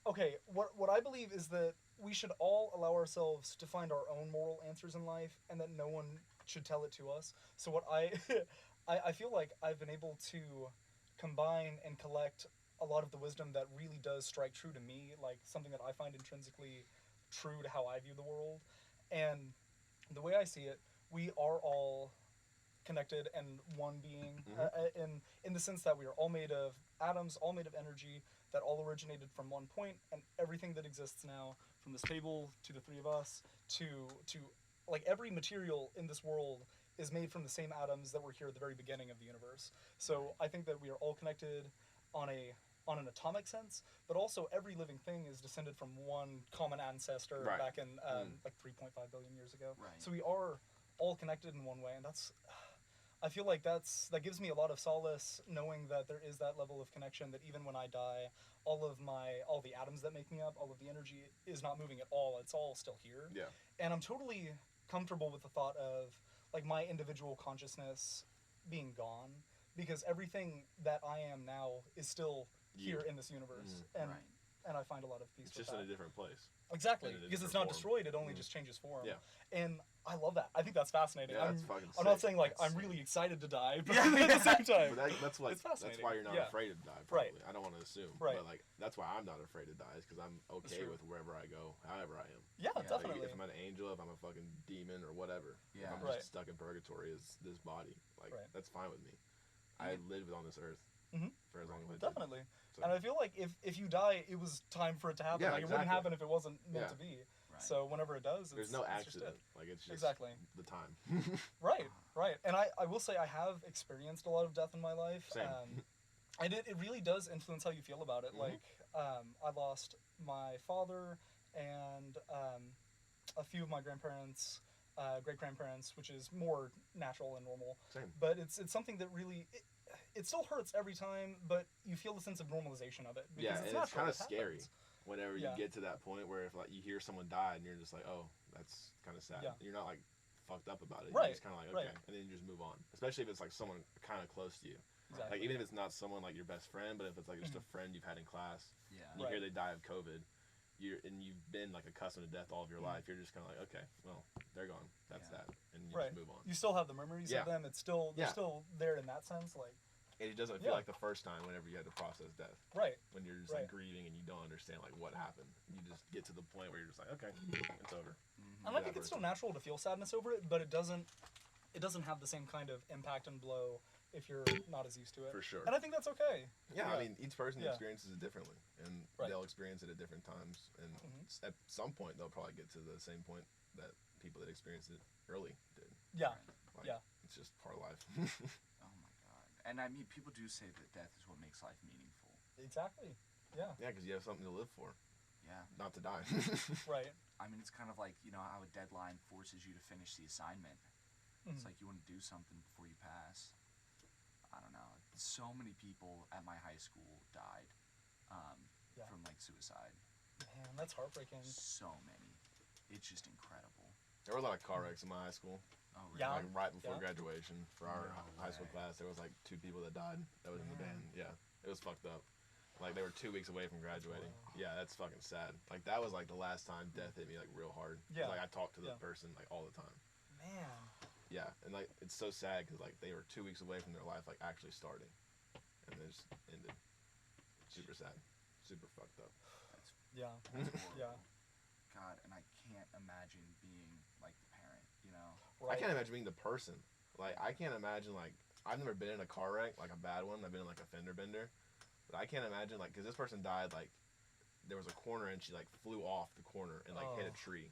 okay, what I believe is that we should all allow ourselves to find our own moral answers in life, and that no one should tell it to us. So what I feel like I've been able to combine and collect a lot of the wisdom that really does strike true to me, like something that I find intrinsically true to how I view the world. And the way I see it, we are all connected and one being, in the sense that we are all made of atoms, all made of energy, that all originated from one point, and everything that exists now, from this table to the three of us, to like every material in this world is made from the same atoms that were here at the very beginning of the universe. So I think that we are all connected on an atomic sense, but also every living thing is descended from one common ancestor Right. back in like 3.5 billion years ago. Right. So we are all connected in one way, and I feel like that gives me a lot of solace knowing that there is that level of connection, that even when I die, all the atoms that make me up, all of the energy is not moving at all. It's all still here. Yeah. And I'm totally comfortable with the thought of like my individual consciousness being gone, because everything that I am now is still here in this universe. And Right. and I find a lot of peace It's with just that. in a different place. Exactly, in a because it's different not form. destroyed, it only just changes form. Yeah. And I love that. I think that's fascinating. Yeah, that's fucking I'm not sick. saying like That's I'm sick. really excited to die, but Yeah. at the same time, But that's like It's that's fascinating. why you're not Yeah. afraid to die. Right. Probably. I don't want to assume. Right. But like that's why I'm not afraid to die. Is because I'm okay true. with wherever I go, however I am. yeah, Yeah. Like, definitely. if I'm an angel, if I'm a fucking demon or whatever. If Yeah. I'm Right. just stuck in purgatory as this body, like Right. that's fine with me. I lived on this earth Mhm. for as long as I did. Definitely. So, And I feel like if you die, it was time for it to happen. Yeah, like it wouldn't exactly. happen if it wasn't meant Yeah. to be. Right. So whenever it does, there's no it's just accident. it. Like it's just Exactly. the time. Right, right. And I will say I have experienced a lot of death in my life. Same. And it really does influence how you feel about it. Mhm. Like, I lost my father and a few of my grandparents, great-grandparents, which is more natural and normal. Same. But it's something that really... It still hurts every time, but you feel the sense of normalization of it. Because Yeah, it's and it's natural, kind of it scary happens. whenever Yeah. you get to that point where if like you hear someone die and you're just like, oh, that's kind of sad. Yeah. You're not like fucked up about it. Right, You're just kind of like, okay, right. and then you just move on. Especially if it's like someone kind of close to you. Exactly. Like even if it's not someone like your best friend, but if it's like just a friend you've had in class, Yeah. and you hear Right. they die of COVID, and you've been like accustomed to death all of your life, you're just kind of like, okay, well, they're gone. That's Yeah. that, and you Right. just move on. You still have the memories Yeah. of them. It's still... They're Yeah. still there in that sense. Like, And it doesn't feel Yeah. like the first time whenever you had to process death. right. When you're just Right. like grieving and you don't understand like what happened. You just get to the point where you're just like, okay, it's over. Mhm. And I think it's still natural to feel sadness over it, but it doesn't have the same kind of impact and blow if you're not as used to it. For sure. And I think that's okay. Yeah, I mean, each person Yeah. experiences it differently, and Right. they'll experience it at different times. And Mhm. at some point, they'll probably get to the same point that people that experienced it early did. Yeah. Like, Yeah. It's just part of life. Oh my god. And I mean, people do say that death is what makes life meaningful. Exactly. Yeah. Yeah, because you have something to live for, Yeah. not to die. Right. I mean, it's kind of like, you know, how a deadline forces you to finish the assignment. It's Mhm. like you want to do something before you pass. I don't know. So many people at my high school died Yeah. from like suicide. Man, that's heartbreaking. So many. It's just incredible. There were a lot of car wrecks in my high school. Oh, really? Yeah. Like right before Yeah. graduation for our No high school way. class, there was like 2 people that died. That was in the band. Man. Yeah, it was fucked up. Like they were 2 weeks away from graduating. Yeah, that's fucking sad. Like that was like the last time death hit me like real hard. 'Cause, Yeah. Like I talked to the Yeah. person like all the time. Man. Yeah, and like it's so sad because like they were 2 weeks away from their life like actually starting, and then just ended. Super sad. Super fucked up. Yeah. That's horrible. Yeah. God, and I can't imagine being like the parent, you know? I can't imagine being the person. Like I can't imagine like I've never been in a car wreck like a bad one. I've been in like a fender bender, but I can't imagine like because this person died like there was a corner and she like flew off the corner and like hit a Oh. tree,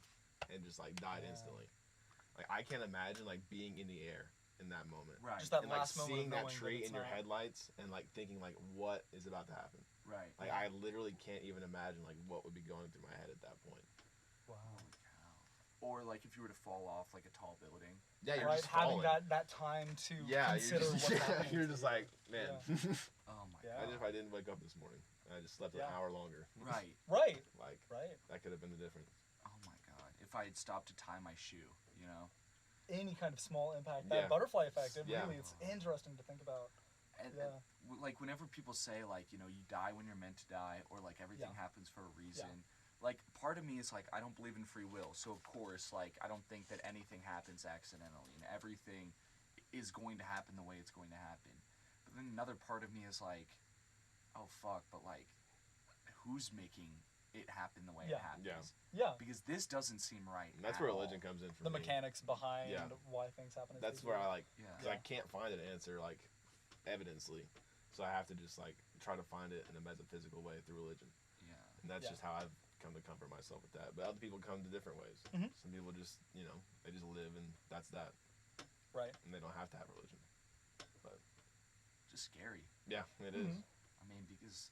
and just like died Yeah. instantly. Like I can't imagine like being in the air in that moment. Right. Just that And like last moment of seeing that knowing tree it's in your not- headlights and like thinking like what is about to happen. Right. Like I literally can't even imagine like what would be going through my head at that point. Wow. Holy cow. Or like if you were to fall off like a tall building. Yeah, you're Right, just having falling. that time to Yeah, consider you're what's just, happening. you're to just you. like, man. Oh my Yeah. Imagine if I didn't wake up this morning. I just slept an Yeah. hour longer. Right. Right. Like Right. that could have been the difference. Oh my god. If I had stopped to tie my shoe, you know? Any kind of small impact. That Yeah. butterfly effect. It Yeah. really, it's interesting to think about. And, Yeah. like whenever people say like, you know, you die when you're meant to die, or like everything Yeah. happens for a reason, like part of me is like, I don't believe in free will, so of course like I don't think that anything happens accidentally and everything is going to happen the way it's going to happen. But then another part of me is like, oh fuck, but like who's making it happen the way it Yeah. happens? Yeah. Yeah. Because this doesn't seem right. And that's at where all. religion comes in for The me. mechanics behind Yeah. why things happen. as That's they where do. I like, Yeah. because I can't find an answer like evidently, so I have to just like try to find it in a metaphysical way through religion, Yeah. and that's Yeah. just how I've come to comfort myself with that. But other people come to different ways. Mhm. Some people just, you know, they just live and that's that, Right. and they don't have to have religion. Just scary. Yeah, it is. Mhm. I mean, because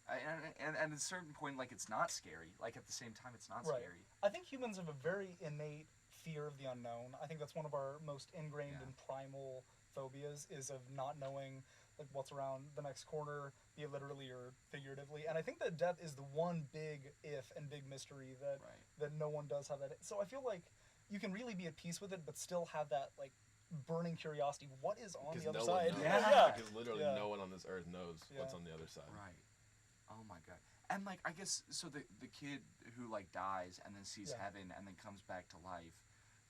and at a certain point, like it's not scary. Like at the same time, it's not Right. scary. I think humans have a very innate fear of the unknown. I think that's one of our most ingrained Yeah. and primal phobias is of not knowing like what's around the next corner, be it literally or figuratively. And I think that death is the one big if and big mystery that Right. that no one does have that. So I feel like you can really be at peace with it, but still have that like burning curiosity. What is on Because the other no side? one knows. Yeah. Because literally Yeah. no one on this earth knows what's Yeah. on the other side. Right. Oh my god. And like I guess so the kid who like dies and then sees Yeah. heaven and then comes back to life,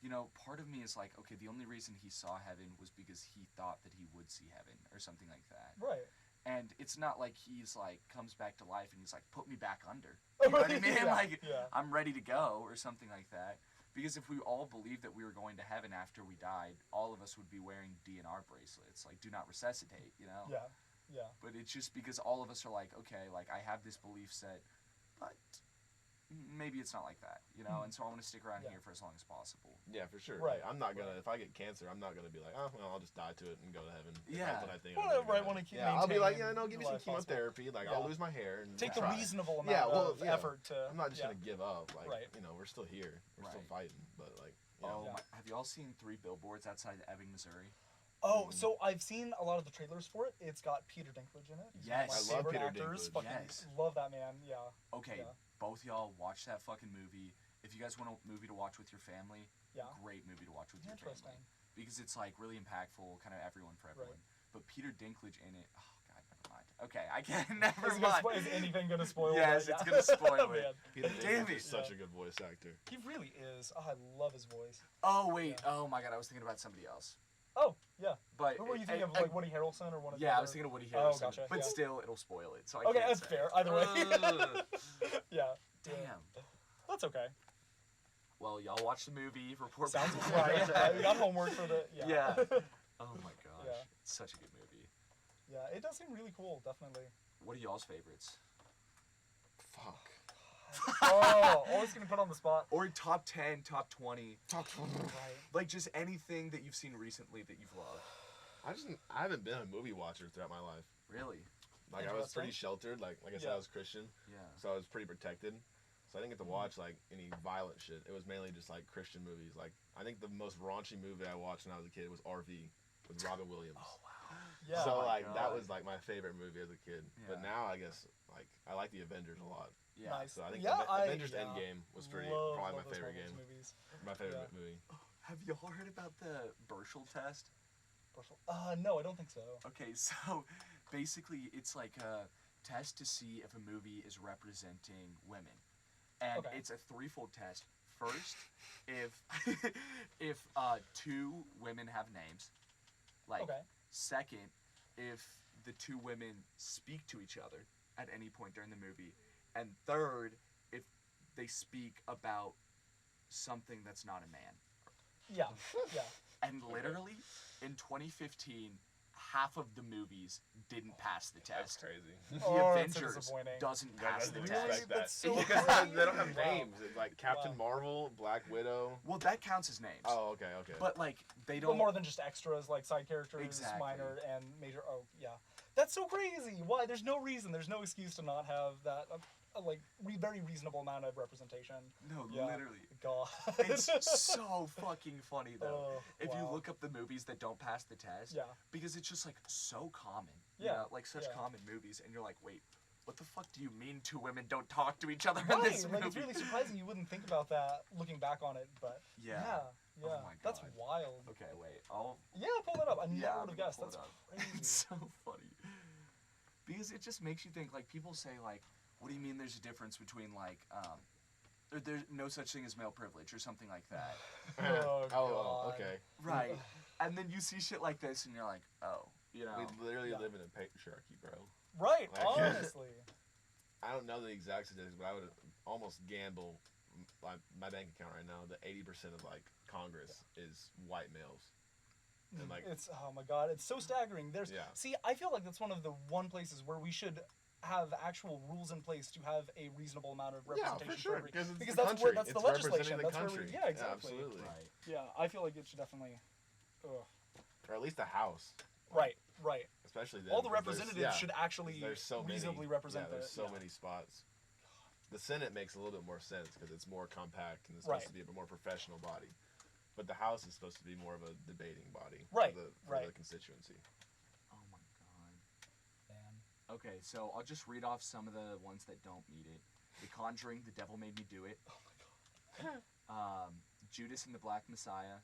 you know, part of me is like, okay, the only reason he saw heaven was because he thought that he would see heaven or something like that. Right. And it's not like he's like comes back to life and he's like, put me back under. You know what I mean? Yeah, Like yeah. I'm ready to go or something like that. Because if we all believed that we were going to heaven after we died, all of us would be wearing DNR bracelets, like do not resuscitate, you know? Yeah. Yeah. But it's just because all of us are like, okay, like I have this belief set, but maybe it's not like that, you know? And so I want to stick around Yeah. here for as long as possible. Yeah, for sure. Right. Like, I'm not gonna. Right. If I get cancer, I'm not gonna be like, oh, well, I'll just die to it and go to heaven. If Yeah. that's what I think. I'm Well, gonna right, die. wanna keep Yeah, I'll be like, yeah, maintaining no, give me the some life possible. chemotherapy. Like, Yeah. I'll lose my hair and Take the try. reasonable amount Yeah, well, of yeah. effort to. I'm not just yeah. gonna give up. Like, Right. you know, we're still here. We're still Right. fighting. But like, you Oh, know, Yeah. have you all seen 3 billboards outside Ebbing, Missouri? Oh, so I've seen a lot of the trailers for it. It's got Peter Dinklage in it. He's Yes. one of I my love favorite Peter actors. Dinklage. Fucking Yes. love that man. Yeah. Okay, Yeah. both y'all watch that fucking movie. If you guys want a movie to watch with your family, Yeah. great movie to watch with your Interesting. family. Because it's like really impactful, kind of everyone for everyone. But Peter Dinklage in it, oh god, never mind. Okay, I can't, never mind. Is anything gonna spoil Yes, it? it's Yeah. gonna spoil it. Man. Peter Damn Dinklage it. is such Yeah. a good voice actor. He really is. Oh, I love his voice. Oh wait, Yeah. oh my god, I was thinking about somebody else. Oh, yeah. But Who were you thinking of, like Woody Harrelson or one of the yeah, I other- was thinking of Woody Oh, Harrelson, gotcha, but yeah. still, it'll spoil it. So I Okay, can't that's say. fair. Either way. Ugh. Yeah. Damn. That's okay. Well, y'all watch the movie. Report Sounds back. right. Yeah, we got homework for the. Yeah. Yeah. Oh my gosh, Yeah. it's such a good movie. Yeah, it does seem really cool. Definitely. What are y'all's favorites? Fuck. Oh, always getting put on the spot. Or top 10, top 20, Right. like just anything that you've seen recently that you've loved. I haven't been a movie watcher throughout my life. Really? Like, I was pretty Interesting. sheltered. Like I said, Yeah. I was Christian, Yeah. so I was pretty protected. So I didn't get to watch like any violent shit. It was mainly just like Christian movies. Like I think the most raunchy movie I watched when I was a kid was RV with Robin Williams. Oh wow. Yeah. So my like that God. was like my favorite movie as a kid. But Yeah. now I guess like I like the Avengers a lot. Yeah. Nice. So I think Yeah, Avengers yeah. Endgame was Love probably my those favorite Marvel game. Movies. My favorite Yeah. movie. Have you all heard about the Burchell test? No, I don't think so. Okay, so basically it's like a test to see if a movie is representing women. And Okay. it's a threefold test. First, if if 2 women have names. Like Okay. second, if the 2 women speak to each other at any point during the movie. And third, if they speak about something that's not a man. Yeah. Yeah. And literally, in 2015, half of the movies didn't pass the That's test. crazy. The Oh, that's so Avengers disappointing. doesn't Yeah, pass I the didn't Really? test. expect that. That's so Because crazy. they don't have Wow. names. It's like Captain Wow. Marvel, Black Widow. Well, that counts as names. Oh, okay, okay. But like they But don't. more than just extras, like side characters, Exactly. minor and major. Oh, yeah. That's so crazy. Why? There's no reason. There's no excuse to not have that, very reasonable amount of representation. No, Yeah. literally. God. It's so fucking funny though. Oh, If you wow. look up the movies that don't pass the test, Yeah. because it's just like so common. You Yeah, know, like such yeah. common movies, and you're like, wait, what the fuck do you mean 2 women don't talk to each other in Right, this like movie? it's really surprising you wouldn't think about that looking back on it, but Yeah. yeah, Oh my that's God. wild. Okay, wait. I'll Yeah, pull that up. I Yeah, never I'm would have gonna guessed. pull That's it up. It's crazy. so funny. Because it just makes you think, like, people say, like, what do you mean there's a difference between, like, there's no such thing as male privilege or something like that. Oh, God. okay. Right. And then you see shit like this and you're like, oh, you know. We literally Yeah. live in a patriarchy, bro. Right, Like- honestly. I don't know the exact statistics, but I would almost gamble my bank account right now that 80% of like Congress is white males. And like It's oh my God, it's so staggering. There's Yeah. see, I feel like that's one of the one places where we should have actual rules in place to have a reasonable amount of yeah, representation for sure, every- because it's because the that's country. that's the It's legislation. representing the That's where country. we, yeah, exactly. absolutely. Right. Yeah, I feel like it should definitely. Ugh. Or at least the House. Right, right. Especially then, All the because there's- representatives yeah, should actually there's so reasonably many, represent yeah, there's the. so many spots. The Senate makes a little bit more sense because it's more compact and it's Right. supposed to be a more professional body. But the House is supposed to be more of a debating body Right, for the right. constituency. Oh my god. Man. Okay, so I'll just read off some of the ones that don't meet it. The Conjuring, The Devil Made Me Do It. Judas and the Black Messiah.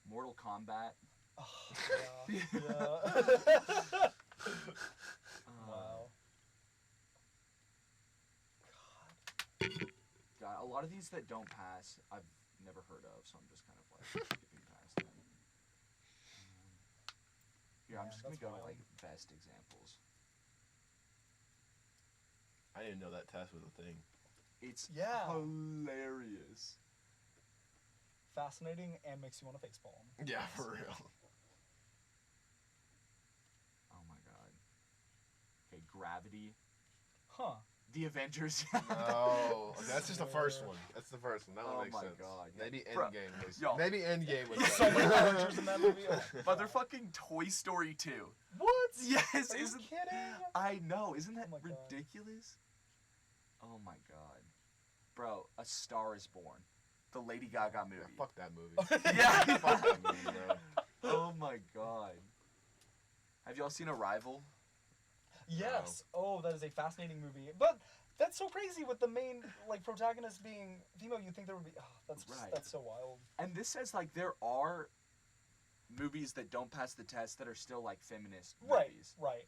Mortal Kombat. Oh, yeah. Yeah. Uh, Wow. lot of these that don't pass, I've never heard of, so I'm just kind of like skipping past them. Here, I'm Yeah, just gonna that's go to wild. like best examples. I didn't know that test was a thing. It's Yeah. hilarious. Fascinating and makes you want to facepalm. Yeah, for real. Oh my god. Okay, Gravity. Huh. The Avengers. No, that's just the first one. That's the first one. That one Oh makes my sense. God, yeah. Maybe Bro, Endgame was. yo. Maybe Endgame was. So many better. Avengers in that movie. Oh my Motherfucking Toy Story 2. What? Yes, Are you isn't kidding? I know, isn't that Oh my God. ridiculous? Oh my god. Bro, A Star is Born. The Lady Gaga movie. Yeah, fuck that movie. Yeah. Fuck that movie, bro. Oh my god. Have y'all seen Arrival? Yes. Oh, that is a fascinating movie. But that's so crazy with the main like protagonist being female. You'd think there would be. Oh, Right. that's so wild. And this says like there are movies that don't pass the test that are still like feminist movies, Right.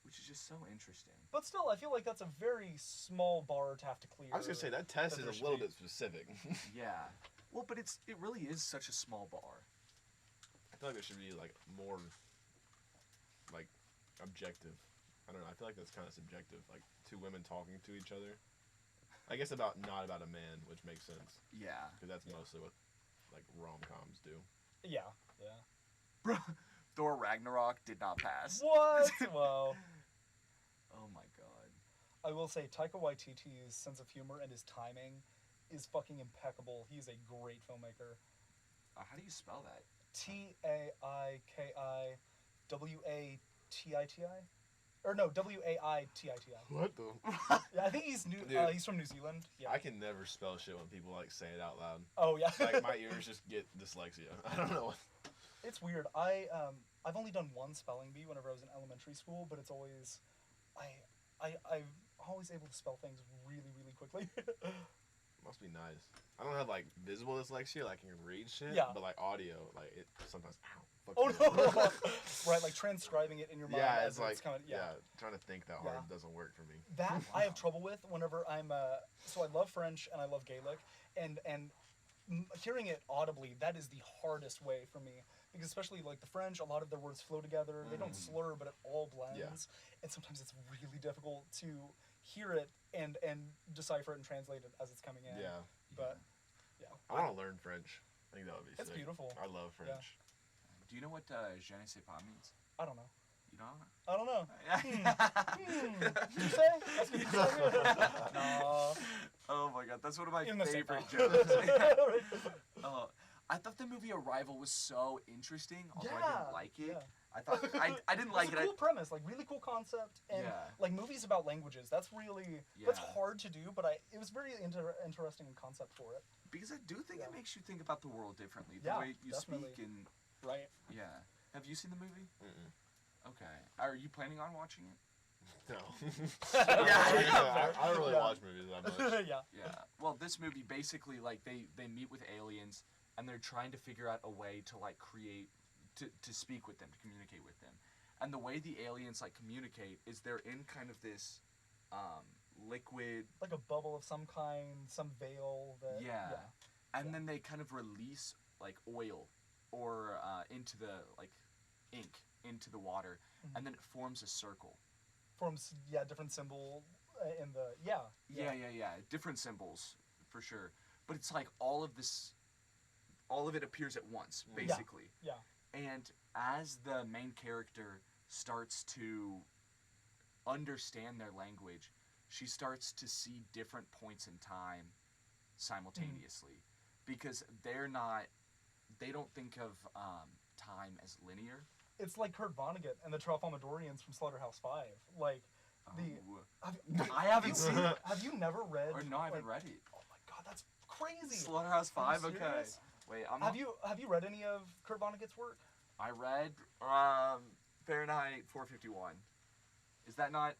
which is just so interesting. But still, I feel like that's a very small bar to have to clear. I was gonna say that test that is there a should little be- bit specific. Yeah. Well, but it really is such a small bar. I feel like there should be like more, like, objective. I don't know. I feel like that's kind of subjective. Like two women talking to each other. I guess not about a man, which makes sense Yeah. because that's mostly what like rom-coms do. Yeah. Bro, Thor Ragnarok did not pass. What? Whoa. Oh my god. I will say Taika Waititi's sense of humor and his timing is fucking impeccable. He's a great filmmaker. How do you spell that? Taikawatiti? Or no, Waititi. What the? Yeah, I think he's new. Dude. He's from New Zealand. Yeah. I can never spell shit when people like say it out loud. Oh yeah. Like my ears just get dyslexia. I don't know. It's weird. I've only done one spelling bee whenever I was in elementary school, but it's always, I'm always able to spell things really, really quickly. Must be nice. I don't have like visible dyslexia, like I can read shit. Yeah. But like audio, like it sometimes. Ow. Fuck Oh me up. no! Right, like transcribing it in your mind. Yeah, as it's like kind of, yeah. Trying to think that hard Yeah. doesn't work for me. That I have trouble with whenever I'm. So I love French and I love Gaelic, and hearing it audibly, that is the hardest way for me, because especially like the French, a lot of their words flow together. They don't slur, but it all blends, and sometimes it's really difficult to hear it and decipher it and translate it as it's coming in. Yeah. But yeah, I want to learn French. I think that would be it's sick. beautiful. I love French. Do you know what je ne sais pas means? I don't know. You don't? I don't know. Yeah. Did you say? That's what you said. No. Oh my god, that's one of my In the same favorite time. jokes. I thought the movie Arrival was so interesting, although I Yeah, didn't like it. yeah. I thought I didn't like It's it. a cool premise, like really cool concept, and Yeah. like movies about languages. That's really that's Yeah. hard to do, but it was very interesting concept for it. Because I do think it Yeah. makes you think about the world differently. The Yeah, way you definitely. speak and Right. yeah. Have you seen the movie? Mm-mm. Okay. Are you planning on watching it? No. Yeah. I don't really Yeah. watch movies that much. Yeah. Yeah. Well, this movie basically like they meet with aliens and they're trying to figure out a way to like create to speak with them, to communicate with them. And the way the aliens like communicate is they're in kind of this liquid. Like a bubble of some kind, some veil that. Yeah. And then they kind of release like oil or into the like ink into the water, and then it forms a circle. Forms different symbol in the Yeah. Different symbols for sure. But it's like all of it appears at once, basically. Yeah. And as the main character starts to understand their language, she starts to see different points in time simultaneously. Because they don't think of time as linear. It's like Kurt Vonnegut and the Tralfamadorians from Slaughterhouse-Five. Like I haven't seen it. Have you never read? Or no, I haven't read it. Oh my god, that's crazy. Slaughterhouse Are you 5, okay. serious? Wait, I'm Have you read any of Kurt Vonnegut's work? I read Fahrenheit 451. Is that not?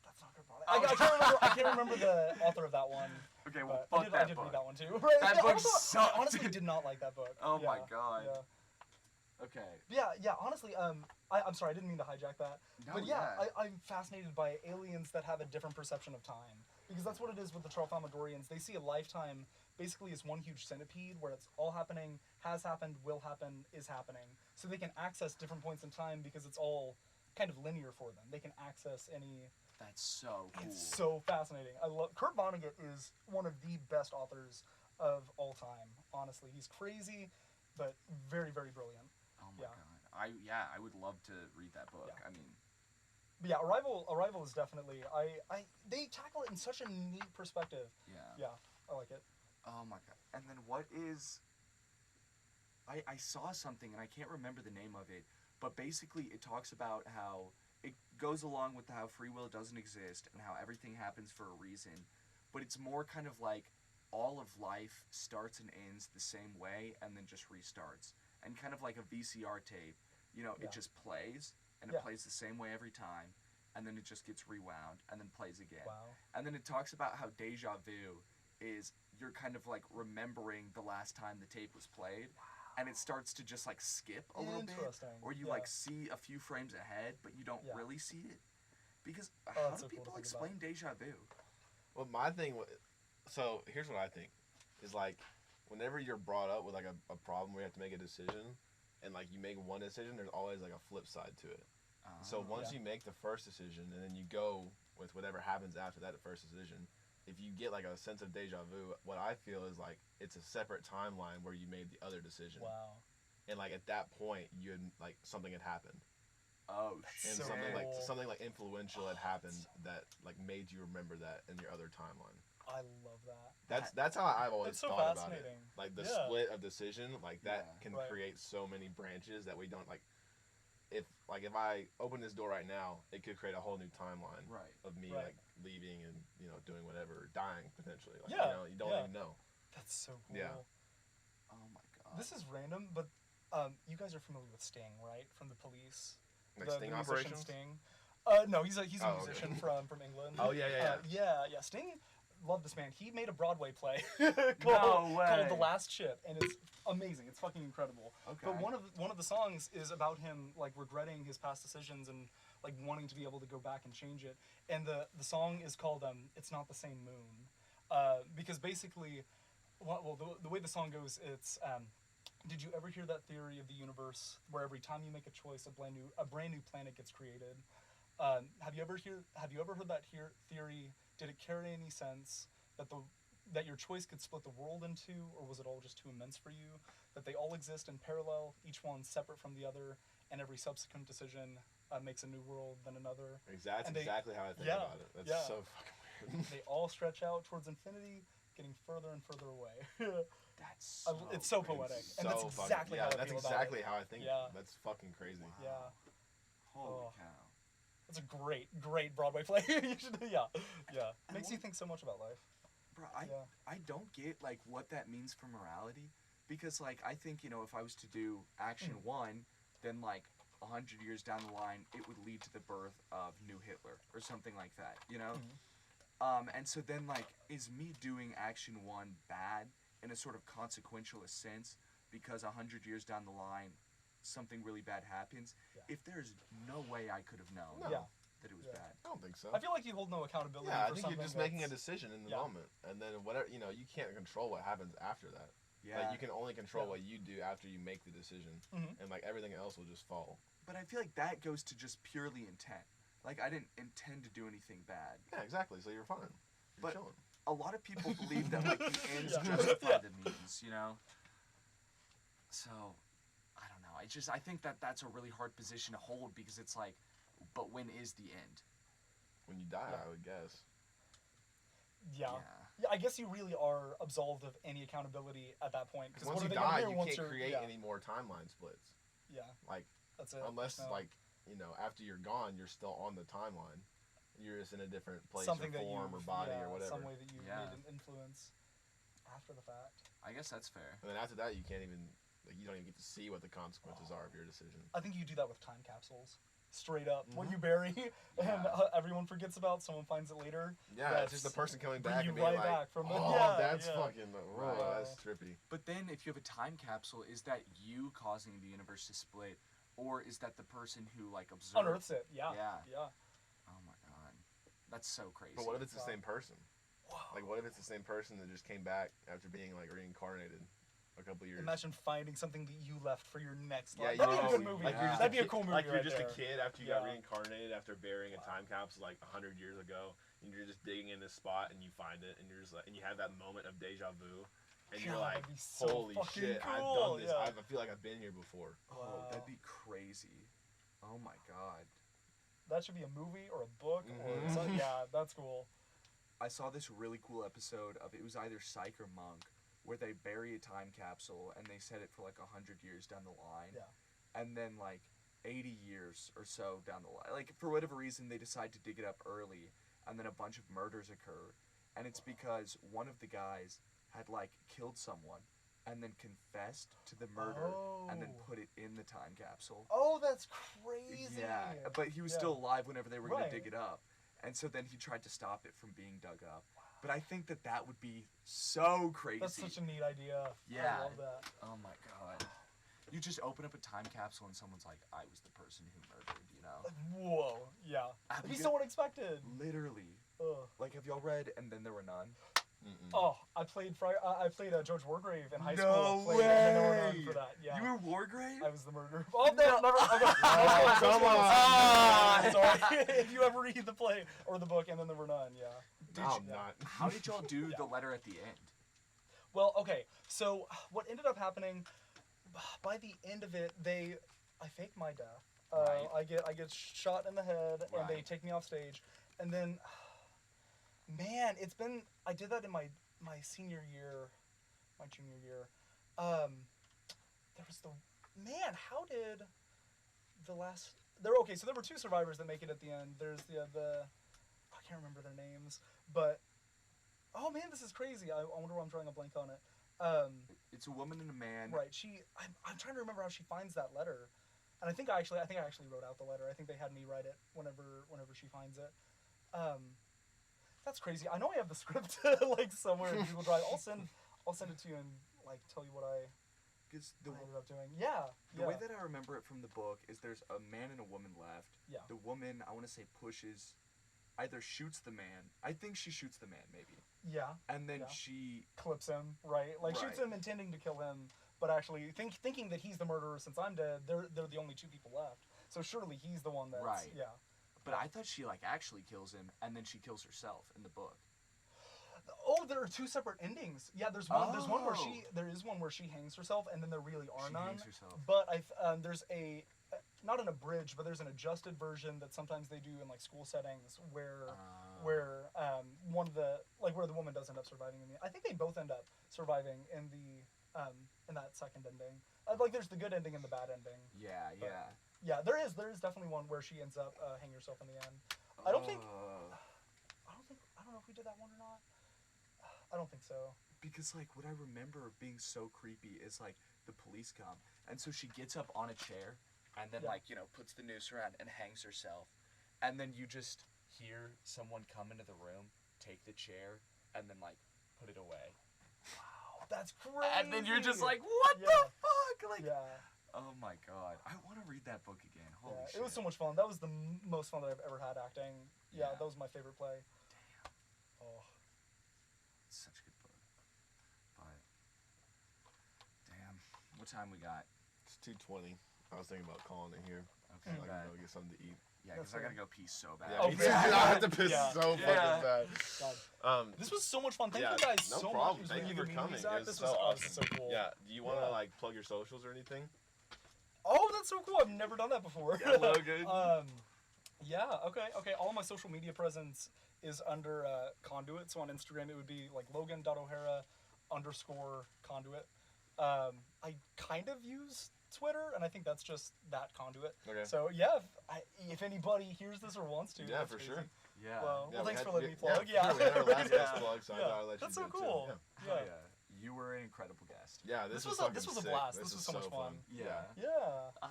That's not Kurt Vonnegut. Oh. I can't remember the author of that one. Okay, well, but fuck I that did book. read that one too. That Yeah, book also, sucked. I honestly did not like that book. Oh my Yeah, god. Yeah. Okay. Yeah. Honestly, I'm sorry, I didn't mean to hijack that. No, But yeah, I'm fascinated by aliens that have a different perception of time, because that's what it is with the Tralfamadorians. They see a lifetime basically is one huge centipede where it's all happening, has happened, will happen, is happening. So they can access different points in time because it's all kind of linear for them. They can access any. That's so cool. It's so fascinating. I love Kurt Vonnegut is one of the best authors of all time. Honestly, he's crazy, but very, very brilliant. Oh my god. I would love to read that book. Yeah. I mean, But yeah, Arrival is definitely they tackle it in such a neat perspective. yeah. Yeah, I like it. Oh my god. And then what is I saw something and I can't remember the name of it, but basically it talks about how it goes along with how free will doesn't exist and how everything happens for a reason, but it's more kind of like all of life starts and ends the same way and then just restarts. And kind of like a VCR tape, it just plays and it plays the same way every time, and then it just gets rewound and then plays again. Wow. And then it talks about how deja vu is you're kind of like remembering the last time the tape was played, and it starts to just like skip a little bit, or you like see a few frames ahead, but you don't really see it. Because how do so cool people to think explain deja vu? Well, my thing, so here's what I think, is like, whenever you're brought up with like a problem where you have to make a decision, and like you make one decision, there's always like a flip side to it. So once you make the first decision, and then you go with whatever happens after that first decision, if you get like a sense of deja vu, what I feel is like it's a separate timeline where you made the other decision. Wow. And like at that point, you had like something had happened, Oh, and So something cool. like influential had happened that like made you remember that in your other timeline. I love that. That's how I've always That's so thought about it. fascinating. Like the Yeah. split of decision, like that Yeah. can Right. create so many branches that we don't like. If I open this door right now, it could create a whole new timeline Right. of me Right. like leaving and doing whatever, dying potentially. Like, Yeah, you don't yeah. even know. That's so cool. Yeah. Oh my god. This is random, but you guys are familiar with Sting, right? From the Police. Like the Sting musician operations. Sting. No, he's a Oh, okay. musician from England. Oh yeah. Yeah. Sting, love this man. He made a Broadway play No called way. The Last Ship, and it's amazing. It's fucking incredible. Okay. But one of the songs is about him like regretting his past decisions and like wanting to be able to go back and change it. And the song is called "It's Not the Same Moon," because basically, the way the song goes, it's. Did you ever hear that theory of the universe where every time you make a choice, a brand new planet gets created? Have you ever heard that theory? Did it carry any sense that your choice could split the world in two, or was it all just too immense for you? That they all exist in parallel, each one separate from the other, and every subsequent decision makes a new world, then another. That's exactly how I think about it. That's so fucking weird. They all stretch out towards infinity, getting further and further away. That's it's so poetic, and that's So exactly how I that's feel exactly about how I think. Yeah. That's fucking crazy. Wow. it. Yeah. Holy Oh. cow. It's a great Broadway play. You should, yeah. Makes you think so much about life. Bro, Yeah. I don't get like what that means for morality, because like I think if I was to do action one, then like 100 years down the line it would lead to the birth of new Hitler or something like that, and so then like is me doing action one bad in a sort of consequential sense because 100 years down the line something really bad happens, if there's no way I could have known No. Yeah. that it was Yeah. bad. I don't think so. I feel like you hold no accountability. Yeah, I for think you're something just making a that's- decision in the Yeah. moment, and then whatever you can't control what happens after that. Yeah. Like you can only control Yeah. what you do after you make the decision, Mhm. and like everything else will just fall. But I feel like that goes to just purely intent. Like I didn't intend to do anything bad. Yeah, exactly. So you're fine. You're But- chilling. A lot of people believe that like the ends Yeah. justify Yeah. the means, So, I don't know. I think that that's a really hard position to hold because it's like, but when is the end? When you die, Yeah. I would guess. Yeah. Yeah, I guess you really are absolved of any accountability at that point. Because once what you are they gonna die, hear you once can't you're- create yeah. any more timeline splits. Yeah, Like that's it. unless No. like after you're gone, you're still on the timeline. You're just in a different place something or that form you or body or whatever. some way that you Yeah. made an influence after the fact. I guess that's fair. And then after that, you can't even you don't even get to see what the consequences are of your decision. I think you do that with time capsules. Straight up, what Mhm. you bury and Yeah. everyone forgets about, someone finds it later. Yeah, it's just the person coming bring back you and being right like, back from the- "Oh, yeah, that's yeah. fucking Right. that's trippy." But then if you have a time capsule, is that you causing the universe to split, or is that the person who like observed? Unearths it. Yeah. Yeah. Yeah. Oh my god, that's so crazy. But what if it's the Wow. same person? Like, what if it's the same person that just came back after being like reincarnated a couple years? Imagine finding something that you left for your next Yeah, life. That'd be a good know, movie. Like you're just That'd be a cool movie. Like you're right just there. a kid after you got Yeah. reincarnated after burying a time capsule like 100 years ago, and you're just digging in this spot and you find it, and you're just like, and you have that moment of deja vu, and you're God, like, that'd be so holy fucking shit, I've cool, done this. yeah. I feel like I've been here before. Oh, Wow. that'd be crazy. Oh my god. That should be a movie or a book or Mhm. something. Yeah, that's cool. I saw this really cool episode of, it was either Psych or Monk, where they bury a time capsule and they set it for like 100 years down the line. Yeah. And then like 80 years or so down the line, like for whatever reason they decide to dig it up early, and then a bunch of murders occur. And it's because one of the guys had like killed someone and then confessed to the murder and then Oh. put it in the time capsule. Oh, that's crazy. Yeah, but he was Yeah. still alive whenever they were going Right. to dig it up. And so then he tried to stop it from being dug up. But I think that that would be so crazy. That's such a neat idea. Yeah. I love that. Oh my god. You just open up a time capsule and someone's like, I was the person who murdered, you know? Whoa. Yeah. Have It'd be you- so unexpected. Literally. Ugh. Like, have y'all read And Then There Were None? Mm-mm. Oh, I played George Wargrave in high No school. Played And Then There Were None way! for that. Yeah. You were Wargrave? I was the murderer. Oh, no, never. Oh, come on. Ah! Sorry. If you ever read the play or the book, And Then There Were None, yeah. No, I'm Yeah. not. How did y'all do Yeah. the letter at the end? Well, okay. So what ended up happening by the end of it, I fake my death. Right. I get shot in the head, and they Right. take me off stage, and then, man, I did that in my senior year, my junior year. There was how did the last okay? So there were two survivors that make it at the end. There's the I can't remember their names, but oh man, this is crazy. I wonder why I'm drawing a blank on it. It's a woman and a man. Right. I'm trying to remember how she finds that letter, and I think I actually wrote out the letter. I think they had me write it whenever she finds it. That's crazy. I know I have the script like somewhere in Google Drive. I'll send it to you and like tell you what I Because the ended up doing. Yeah. The way that I remember it from the book is there's a man and a woman left. Yeah. The woman, I want to say, either shoots the man. I think she shoots the man, maybe. Yeah. And then Yeah. she, Clips him, right? Like shoots Right. him intending to kill him, but actually thinking that he's the murderer since I'm dead. They're the only two people left. So surely he's the one that's Right. yeah. but I thought she like actually kills him, and then she kills herself in the book. Oh, there are two separate endings. Yeah, there's one. There's one where Oh. there is one where she hangs herself, and then there really are She none. hangs herself. But there's a not an abridged, but there's an adjusted version that sometimes they do in like school settings where one of the where the woman does end up surviving in the. I think they both end up surviving in the in that second ending. Like there's the good ending and the bad ending. Yeah, But- yeah. Yeah, there is definitely one where she ends up hanging herself in the end. I don't think I don't know if we did that one or not. I don't think so. Because like what I remember being so creepy is like the police come, and so she gets up on a chair, and then Yeah. like puts the noose around and hangs herself, and then you just hear someone come into the room, take the chair, and then like put it away, Wow, that's crazy. and then you're just like, what Yeah. the fuck? Like, Yeah. oh my god, I want to read that book again. Holy Yeah, shit! it was so much fun. That was the most fun that I've ever had acting. Yeah, Yeah. that was my favorite play. Damn, Oh, it's such a good book. But damn, what time we got? It's 2:20. I was thinking about calling it here. Okay, So I bet. can go get something to eat. Yeah, That's because I gotta fair. go pee so bad. Yeah, Oh, me too. yeah. I have to piss Yeah. so fucking Yeah. bad. God. This was so much fun. Thank Yeah, you guys no so problem. much. Thank you for coming. Zach. It was This so was awesome. so cool. Yeah. Do you want to Yeah. like plug your socials or anything? Oh, that's so cool. I've never done that before. Yeah, Logan. Yeah, okay. All of my social media presence is under Conduit. So on Instagram, it would be like Logan.O'Hara_Conduit. I kind of use Twitter, and I think that's just that Conduit. Okay. So yeah, if anybody hears this or wants to, Yeah, that's for crazy. sure. Yeah. Well, Yeah, we thanks had- for letting me yeah, plug. for Yeah, sure. We had our last Yeah. guest plug, so I thought I'd let That's you so do it, too. cool. Yeah. Hell Yeah. You were an incredible guest. Yeah, This was was a fucking sick. blast. This was so much fun. Yeah. Yeah. Ah.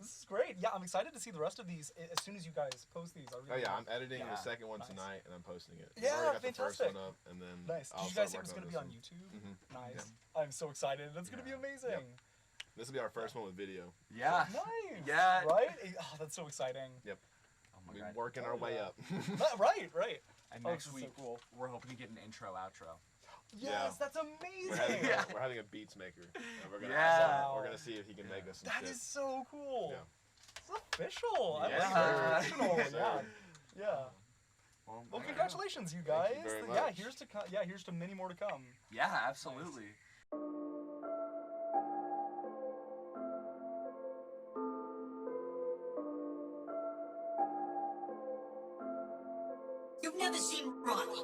This is great. Yeah, I'm excited to see the rest of these as soon as you guys post these. I really Oh yeah, am. I'm editing the Yeah. second one Nice. tonight, and I'm posting it. Yeah, I already got the first fantastic. one up, and then Nice. Did I'll you guys start say it was working going to be on this YouTube? one. Mhm. Nice. I'm so excited. That's going to be Yeah. amazing. Yep. This will be our first one with video. Yeah. Nice. Yeah. Right? Oh, that's so exciting. Oh my We're god. working our Oh, way yeah. up. Right. And Oh, next this is so week, cool. we're hoping to get an intro, outro. Yes, Yeah. that's We're having, amazing. Yeah. we're having a beats maker. And we're gonna Yeah. we're gonna see if he can make us some That shit. is so cool. Yeah. It's official. I Yeah. like it. It's Yes, professional. sir. Yeah. Well, congratulations, you guys. Thank you very Yeah, much. here's to many more to come. Yeah, absolutely. You've never seen Ronnie.